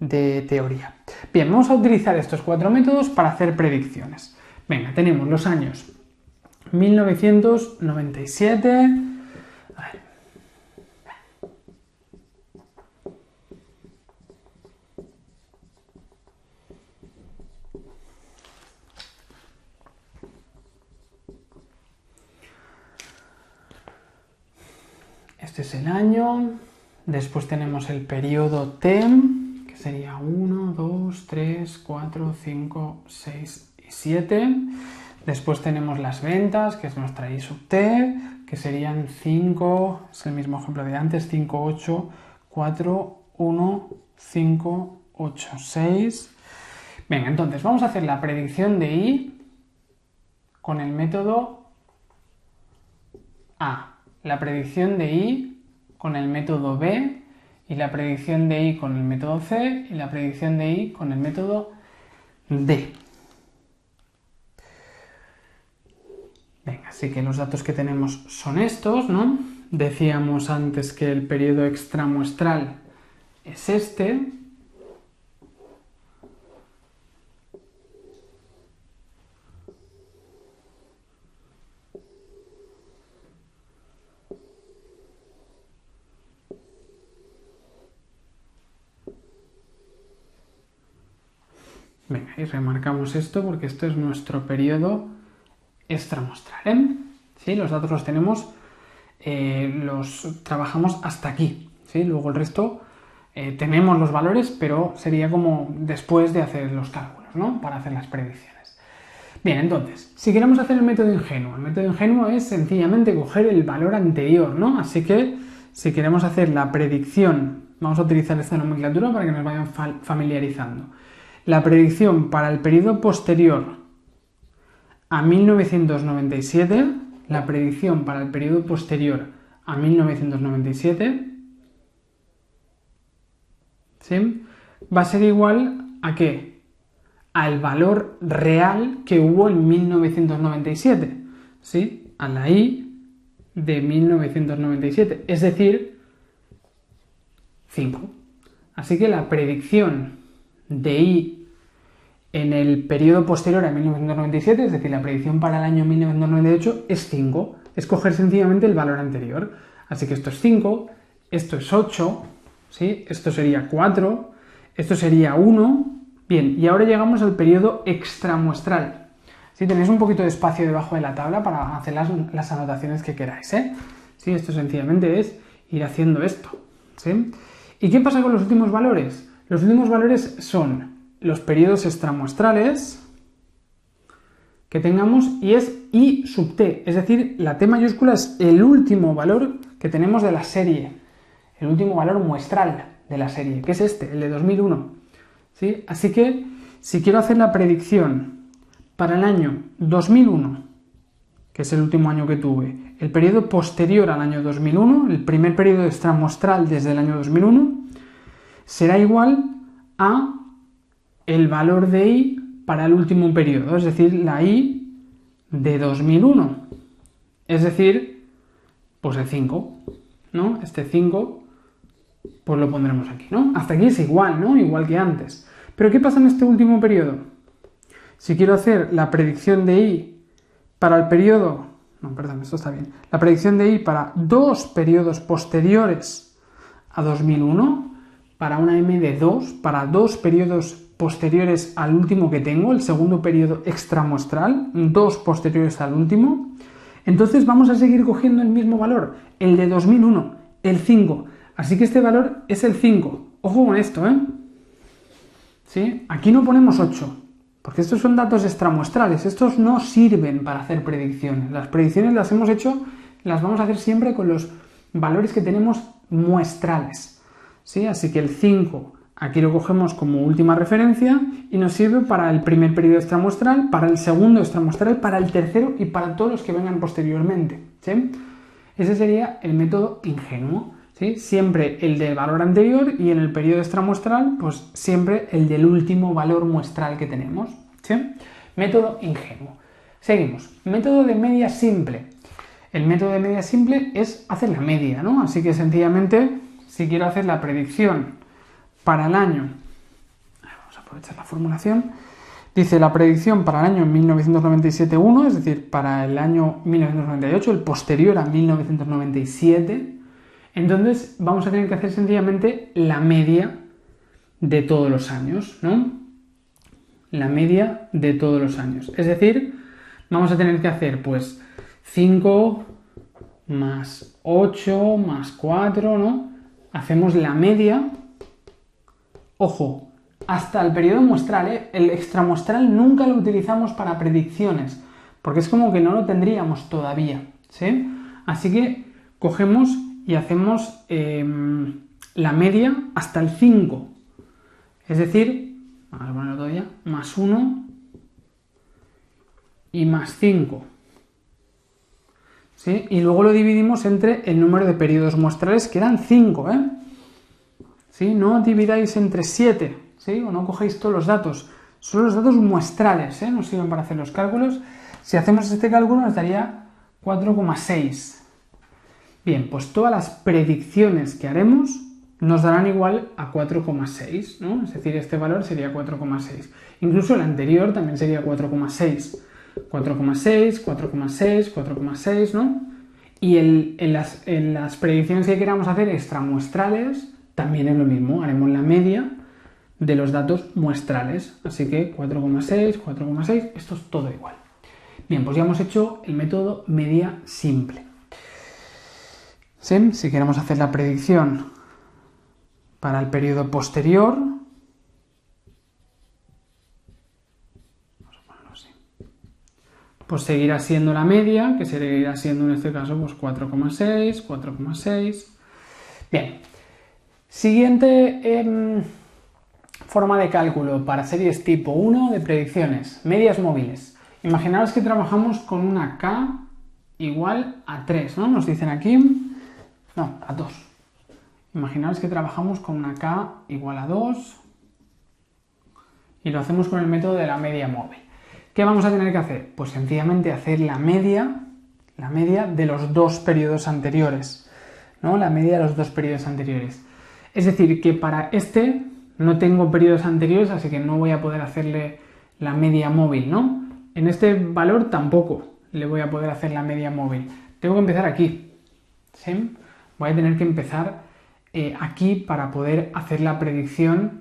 A: de teoría. Bien, vamos a utilizar estos 4 métodos para hacer predicciones. Venga, tenemos los años 1997. A ver. Este es el año. Después tenemos el periodo T, que sería 1, 2, 3, 4, 5, 6 y 7. Después tenemos las ventas, que es nuestra I sub T, que serían 5, es el mismo ejemplo de antes, 5, 8, 4, 1, 5, 8, 6. Venga, entonces vamos a hacer la predicción de I con el método A, la predicción de I con el método B, y la predicción de I con el método C, y la predicción de I con el método D. Venga, así que los datos que tenemos son estos, ¿no? Decíamos antes que el periodo extramuestral es este. Venga, y remarcamos esto porque esto es nuestro periodo extramuestral, ¿eh? ¿Sí? Los datos los tenemos, los trabajamos hasta aquí, ¿sí? Luego el resto tenemos los valores, pero sería como después de hacer los cálculos, ¿no? Para hacer las predicciones. Bien, entonces, si queremos hacer el método ingenuo es sencillamente coger el valor anterior, ¿no? Así que, si queremos hacer la predicción, vamos a utilizar esta nomenclatura para que nos vayan familiarizando. La predicción para el periodo posterior a 1997, la predicción para el periodo posterior a 1997, ¿sí? Va a ser igual a ¿qué? Al valor real que hubo en 1997, ¿sí? A la I de 1997, es decir, 5. Así que la predicción de I en el periodo posterior a 1997, es decir, la predicción para el año 1998 es 5. Es coger sencillamente el valor anterior. Así que esto es 5, esto es 8, ¿sí? Esto sería 4, esto sería 1. Bien, y ahora llegamos al periodo extramuestral. ¿Sí? Tenéis un poquito de espacio debajo de la tabla para hacer las anotaciones que queráis, ¿eh? ¿Sí? Esto sencillamente es ir haciendo esto, ¿sí? ¿Y qué pasa con los últimos valores? Los últimos valores son los periodos extramuestrales que tengamos y es I sub T, es decir, la T mayúscula es el último valor que tenemos de la serie, el último valor muestral de la serie, que es este, el de 2001. ¿Sí? Así que, si quiero hacer la predicción para el año 2001, que es el último año que tuve, el periodo posterior al año 2001, el primer periodo extramuestral desde el año 2001, será igual a el valor de I para el último periodo, es decir, la I de 2001, es decir, pues el 5, ¿no? Este 5, pues lo pondremos aquí, ¿no? Hasta aquí es igual, ¿no? Igual que antes. Pero ¿qué pasa en este último periodo? Si quiero hacer la predicción de I para el periodo No, perdón, esto está bien. La predicción de I para dos periodos posteriores a 2001, para una M de 2, para dos periodos posteriores al último que tengo, el segundo periodo extramuestral, dos posteriores al último. Entonces vamos a seguir cogiendo el mismo valor, el de 2001, el 5. Así que este valor es el 5. Ojo con esto, ¿eh? ¿Sí? Aquí no ponemos 8, porque estos son datos extramuestrales. Estos no sirven para hacer predicciones. Las predicciones las hemos hecho, las vamos a hacer siempre con los valores que tenemos muestrales. ¿Sí? Así que el 5 aquí lo cogemos como última referencia y nos sirve para el primer periodo extramuestral, para el segundo extramuestral, para el tercero y para todos los que vengan posteriormente. ¿Sí? Ese sería el método ingenuo. ¿Sí? Siempre el del valor anterior y en el periodo extramuestral, pues siempre el del último valor muestral que tenemos. ¿Sí? Método ingenuo. Seguimos. Método de media simple. El método de media simple es hacer la media, ¿no? Así que sencillamente, si quiero hacer la predicción para el año, vamos a aprovechar la formulación, dice la predicción para el año 1997-1, es decir, para el año 1998, el posterior a 1997, entonces vamos a tener que hacer sencillamente la media de todos los años, ¿no? La media de todos los años. Es decir, vamos a tener que hacer pues 5 más 8 más 4, ¿no? Hacemos la media. Ojo, hasta el periodo muestral, ¿eh? El extramuestral nunca lo utilizamos para predicciones, porque es como que no lo tendríamos todavía, ¿sí? Así que cogemos y hacemos la media hasta el 5. Es decir, vamos a ponerlo todavía, más 1 y más 5. ¿Sí? Y luego lo dividimos entre el número de periodos muestrales, que eran 5, ¿eh? ¿Sí? No dividáis entre 7, ¿sí? O no cogéis todos los datos. Son los datos muestrales, ¿eh? Nos sirven para hacer los cálculos. Si hacemos este cálculo nos daría 4,6. Bien, pues todas las predicciones que haremos nos darán igual a 4,6, ¿no? Es decir, este valor sería 4,6. Incluso el anterior también sería 4,6. 4,6, 4,6, 4,6, ¿no? Y en las predicciones que queramos hacer extramuestrales también es lo mismo, haremos la media de los datos muestrales, así que 4,6, 4,6, esto es todo igual. Bien, pues ya hemos hecho el método media simple. ¿Sí? Si queremos hacer la predicción para el periodo posterior, pues seguirá siendo la media, que seguirá siendo en este caso pues 4,6, 4,6. Bien, siguiente forma de cálculo para series tipo 1 de predicciones, medias móviles. Imaginaos que trabajamos con una K igual a 3, ¿no? Nos dicen aquí, no, a 2. Imaginaos que trabajamos con una K igual a 2 y lo hacemos con el método de la media móvil. ¿Qué vamos a tener que hacer? Pues sencillamente hacer la media de los dos periodos anteriores, ¿no? La media de los dos periodos anteriores. Es decir, que para este no tengo periodos anteriores, así que no voy a poder hacerle la media móvil, ¿no? En este valor tampoco le voy a poder hacer la media móvil. Tengo que empezar aquí, ¿sí? Voy a tener que empezar aquí para poder hacer la predicción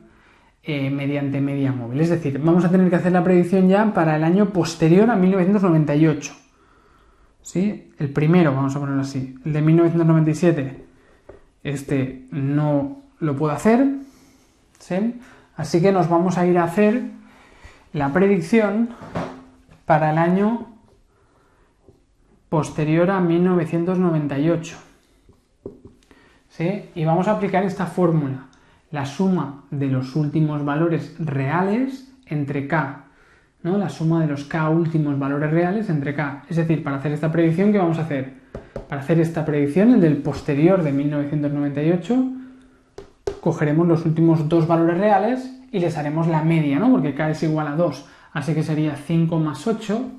A: mediante media móvil. Es decir, vamos a tener que hacer la predicción ya para el año posterior a 1998. ¿Sí? El primero, vamos a ponerlo así, el de 1997, este no lo puedo hacer, ¿sí? Así que nos vamos a ir a hacer la predicción para el año posterior a 1998. ¿Sí? Y vamos a aplicar esta fórmula, la suma de los últimos valores reales entre K, ¿no? La suma de los K últimos valores reales entre K. Es decir, para hacer esta predicción, ¿qué vamos a hacer? Para hacer esta predicción, el del posterior de 1998, cogeremos los últimos dos valores reales y les haremos la media, ¿no? Porque K es igual a 2, así que sería 5 más 8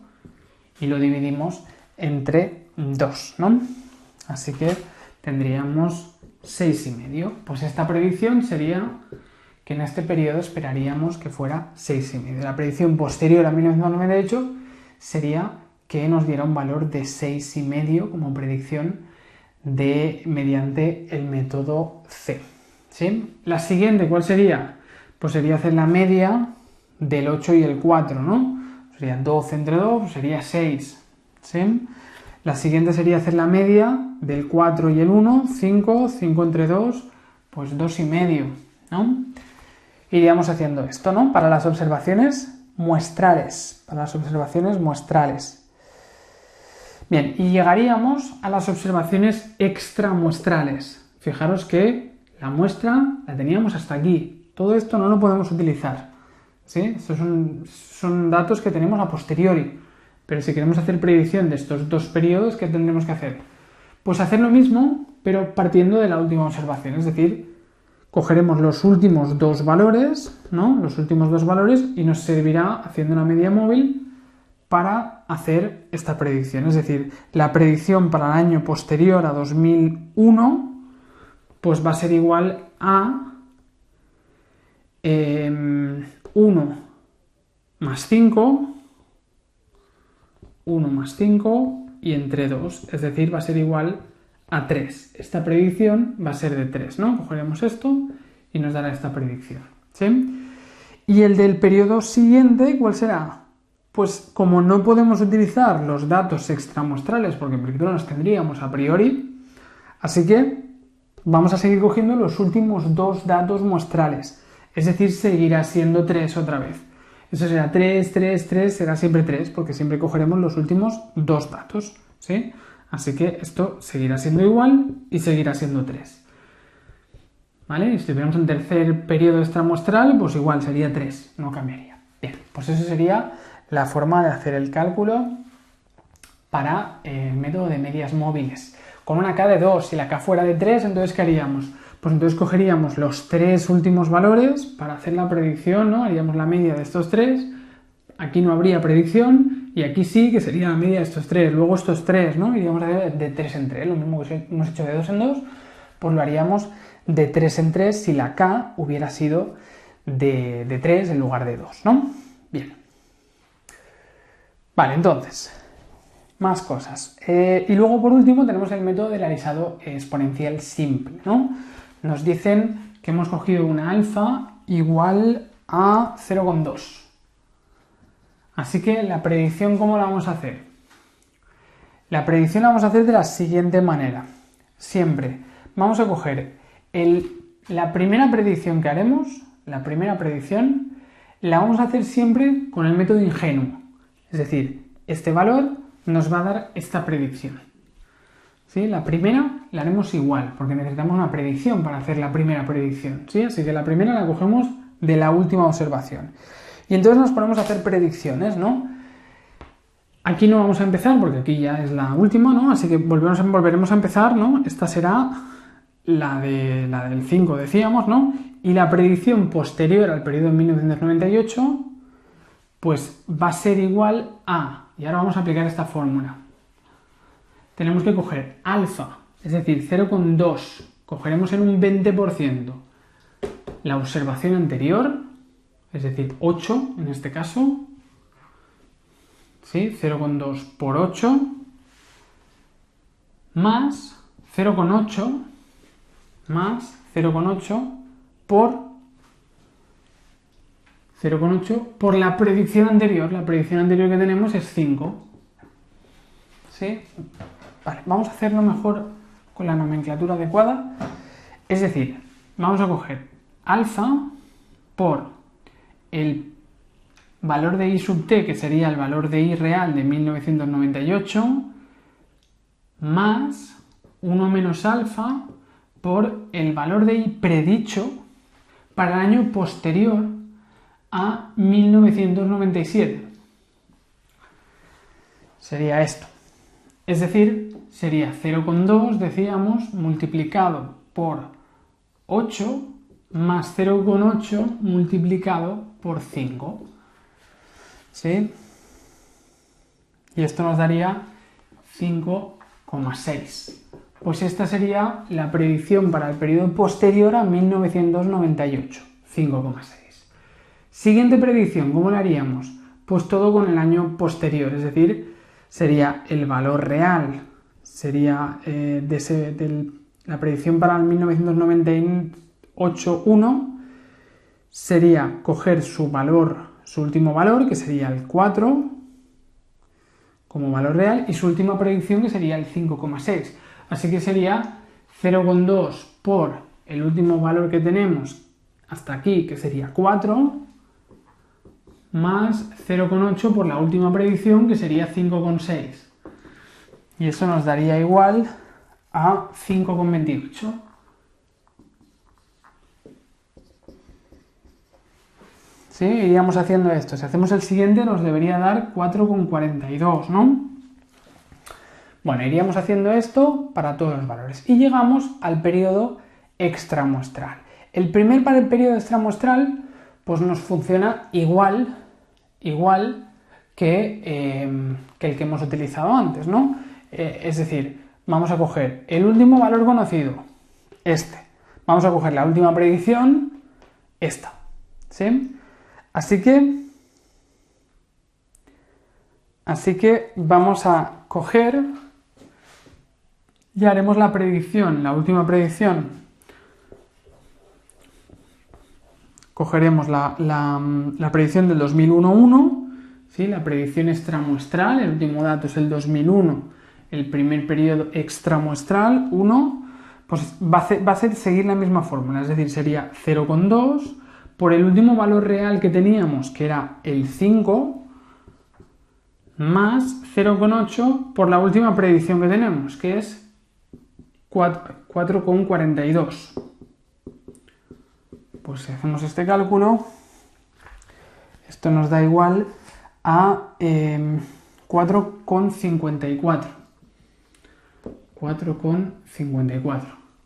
A: y lo dividimos entre 2, ¿no? Así que tendríamos 6,5. Pues esta predicción sería que en este periodo esperaríamos que fuera 6,5. La predicción posterior a 1998 sería que nos diera un valor de 6,5 como predicción mediante el método C. ¿Sí? La siguiente, ¿cuál sería? Pues sería hacer la media del 8 y el 4, ¿no? Sería 12 entre 2, sería 6. ¿Sí? La siguiente sería hacer la media del 4 y el 1, 5, 5 entre 2, pues 2,5, ¿no? Iríamos haciendo esto, ¿no? Para las observaciones muestrales. Bien, y llegaríamos a las observaciones extramuestrales. Fijaros que la muestra la teníamos hasta aquí. Todo esto no lo podemos utilizar, ¿sí? Estos son datos que tenemos a posteriori. Pero si queremos hacer predicción de estos dos periodos, ¿qué tendremos que hacer? Pues hacer lo mismo, pero partiendo de la última observación. Es decir, cogeremos los últimos dos valores, ¿no? Los últimos dos valores y nos servirá, haciendo una media móvil, para hacer esta predicción. Es decir, la predicción para el año posterior a 2001, pues va a ser igual a 1 más 5, 1 más 5 y entre 2, es decir, va a ser igual a 3. Esta predicción va a ser de 3, ¿no? Cogeremos esto y nos dará esta predicción, ¿sí? Y el del periodo siguiente, ¿cuál será? Pues como no podemos utilizar los datos extramuestrales, porque en principio los tendríamos a priori, así que vamos a seguir cogiendo los últimos dos datos muestrales, es decir, seguirá siendo 3 otra vez. Eso será 3, 3, 3, será siempre 3, porque siempre cogeremos los últimos dos datos, ¿sí? Así que esto seguirá siendo igual y seguirá siendo 3. ¿Vale? Si tuviéramos un tercer periodo extramuestral, pues igual sería 3, no cambiaría. Bien, pues eso sería la forma de hacer el cálculo para el método de medias móviles. Con una K de 2, si la K fuera de 3, entonces ¿qué haríamos? Pues entonces cogeríamos los tres últimos valores para hacer la predicción, ¿no? Haríamos la media de estos tres, aquí no habría predicción y aquí sí, que sería la media de estos tres, luego estos tres, ¿no? Iríamos a hacer de 3 en 3, lo mismo que hemos hecho de 2 en 2, pues lo haríamos de 3 en 3 si la K hubiera sido de 3 en lugar de 2, ¿no? Bien. Vale, entonces, más cosas. Y luego, por último, tenemos el método del alisado exponencial simple, ¿no? Nos dicen que hemos cogido una alfa igual a 0,2. Así que la predicción, ¿cómo la vamos a hacer? La predicción la vamos a hacer de la siguiente manera. Siempre vamos a coger la primera predicción que haremos, la vamos a hacer siempre con el método ingenuo. Es decir, este valor nos va a dar esta predicción. ¿Sí? La primera la haremos igual, porque necesitamos una predicción para hacer la primera predicción, ¿sí? Así que la primera la cogemos de la última observación. Y entonces nos ponemos a hacer predicciones, ¿no? Aquí no vamos a empezar, porque aquí ya es la última, ¿no? Así que volveremos a empezar, ¿no? Esta será la del 5, decíamos, ¿no? Y la predicción posterior al periodo de 1998, pues va a ser igual a... Y ahora vamos a aplicar esta fórmula. Tenemos que coger alfa, es decir, 0,2, cogeremos en un 20% la observación anterior, es decir, 8 en este caso, ¿sí? 0,2 por 8, más 0,8 por la predicción anterior. La predicción anterior que tenemos es 5. ¿Sí? Vale, vamos a hacerlo mejor con la nomenclatura adecuada. Es decir, vamos a coger alfa por el valor de i sub t, que sería el valor de i real de 1998, más 1 menos alfa por el valor de i predicho para el año posterior a 1997. Sería esto. Es decir, sería 0,2, decíamos, multiplicado por 8 más 0,8 multiplicado por 5. ¿Sí? Y esto nos daría 5,6. Pues esta sería la predicción para el periodo posterior a 1998, 5,6. Siguiente predicción, ¿cómo la haríamos? Pues todo con el año posterior, es decir, sería el valor real, sería la predicción para el 1998-1, sería coger su último valor, que sería el 4, como valor real, y su última predicción, que sería el 5,6. Así que sería 0,2 por el último valor que tenemos hasta aquí, que sería 4, más 0,8 por la última predicción, que sería 5,6. Y eso nos daría igual a 5,28. ¿Sí? Iríamos haciendo esto. Si hacemos el siguiente nos debería dar 4,42, ¿no? Bueno, iríamos haciendo esto para todos los valores. Y llegamos al periodo extramuestral. El primer periodo extramuestral pues nos funciona igual que el que hemos utilizado antes, ¿no? Es decir, vamos a coger el último valor conocido, este. Vamos a coger la última predicción, esta. ¿Sí? Así que vamos a coger y haremos la predicción, la última predicción. Cogeremos la predicción del 2001-1, ¿sí? La predicción extramuestral, el último dato es el 2001, el primer periodo extramuestral, 1, pues va a seguir la misma fórmula, es decir, sería 0,2 por el último valor real que teníamos, que era el 5, más 0,8 por la última predicción que tenemos, que es 4,42. Pues si hacemos este cálculo, esto nos da igual a 4,54. 4,54.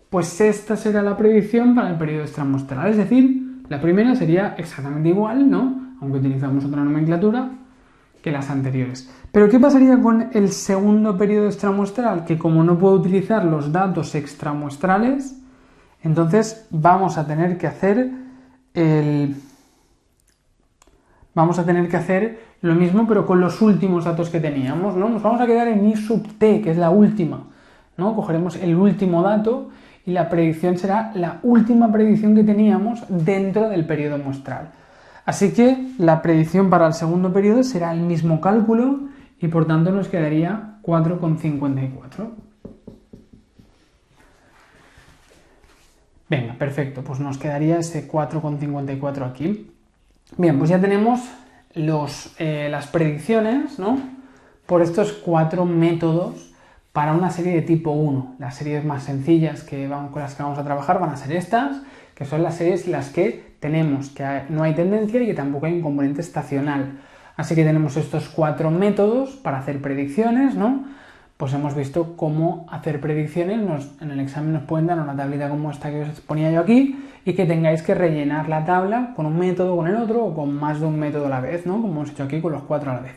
A: Pues esta será la predicción para el periodo extramuestral, es decir, la primera sería exactamente igual, ¿no? Aunque utilizamos otra nomenclatura que las anteriores. Pero ¿qué pasaría con el segundo periodo extramuestral? Que como no puedo utilizar los datos extramuestrales, entonces vamos a tener que hacer lo mismo, pero con los últimos datos que teníamos, ¿no? Nos vamos a quedar en I sub t, que es la última, ¿no? Cogeremos el último dato y la predicción será la última predicción que teníamos dentro del periodo muestral. Así que la predicción para el segundo periodo será el mismo cálculo y por tanto nos quedaría 4,54. Venga, perfecto, pues nos quedaría ese 4,54 aquí. Bien, pues ya tenemos las predicciones, ¿no? Por estos 4 métodos para una serie de tipo 1. Las series más sencillas con las que vamos a trabajar van a ser estas, que son las series en las que tenemos que no hay tendencia y que tampoco hay un componente estacional. Así que tenemos estos 4 métodos para hacer predicciones, ¿no? Pues hemos visto cómo hacer predicciones. En el examen nos pueden dar una tablita como esta que os ponía yo aquí y que tengáis que rellenar la tabla con un método, con el otro o con más de un método a la vez, ¿no? Como hemos hecho aquí con los 4 a la vez.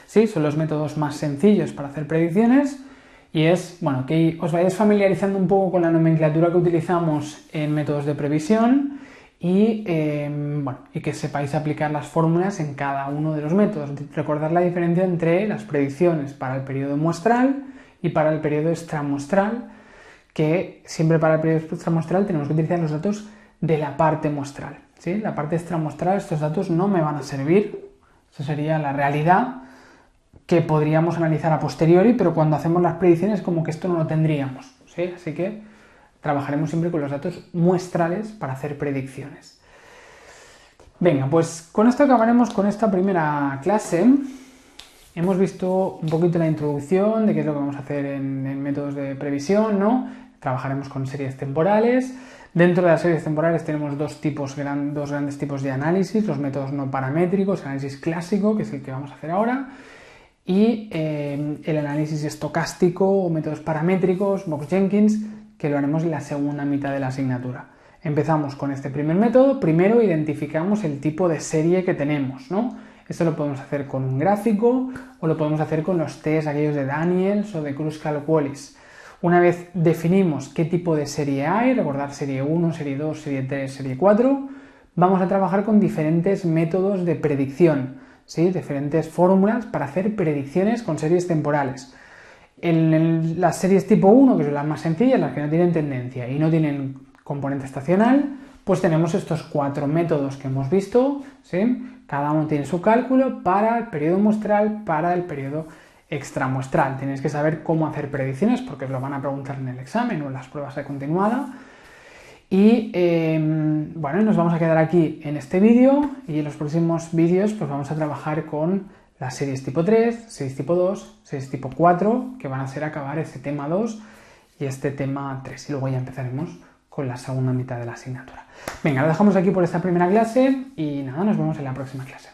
A: Sí, son los métodos más sencillos para hacer predicciones y es, bueno, que os vayáis familiarizando un poco con la nomenclatura que utilizamos en métodos de previsión y que sepáis aplicar las fórmulas en cada uno de los métodos. Recordad la diferencia entre las predicciones para el periodo muestral y para el periodo extramuestral, que siempre para el periodo extramuestral tenemos que utilizar los datos de la parte muestral, ¿sí? La parte extramuestral, estos datos no me van a servir, eso sería la realidad que podríamos analizar a posteriori, pero cuando hacemos las predicciones como que esto no lo tendríamos, ¿sí? Así que trabajaremos siempre con los datos muestrales para hacer predicciones. Venga, pues con esto acabaremos con esta primera clase. Hemos visto un poquito la introducción de qué es lo que vamos a hacer en métodos de previsión, ¿no? Trabajaremos con series temporales. Dentro de las series temporales tenemos dos grandes tipos de análisis, los métodos no paramétricos, el análisis clásico, que es el que vamos a hacer ahora, y el análisis estocástico o métodos paramétricos, Box-Jenkins, que lo haremos en la segunda mitad de la asignatura. Empezamos con este primer método. Primero identificamos el tipo de serie que tenemos, ¿no? Esto lo podemos hacer con un gráfico o lo podemos hacer con los test aquellos de Daniels o de Kruskal-Wallis. Una vez definimos qué tipo de serie hay, recordar serie 1, serie 2, serie 3, serie 4, vamos a trabajar con diferentes métodos de predicción. ¿sí? Diferentes fórmulas para hacer predicciones con series temporales. En las series tipo 1, que son las más sencillas, las que no tienen tendencia y no tienen componente estacional, pues tenemos estos 4 métodos que hemos visto, ¿sí? Cada uno tiene su cálculo para el periodo muestral, para el periodo extramuestral. Tenéis que saber cómo hacer predicciones porque os lo van a preguntar en el examen o en las pruebas de continuada. Y bueno, nos vamos a quedar aquí en este vídeo y en los próximos vídeos pues vamos a trabajar con las series tipo 3, series tipo 2, series tipo 4, que van a ser acabar este tema 2 y este tema 3. Y luego ya empezaremos con la segunda mitad de la asignatura. Venga, lo dejamos aquí por esta primera clase y nada, nos vemos en la próxima clase.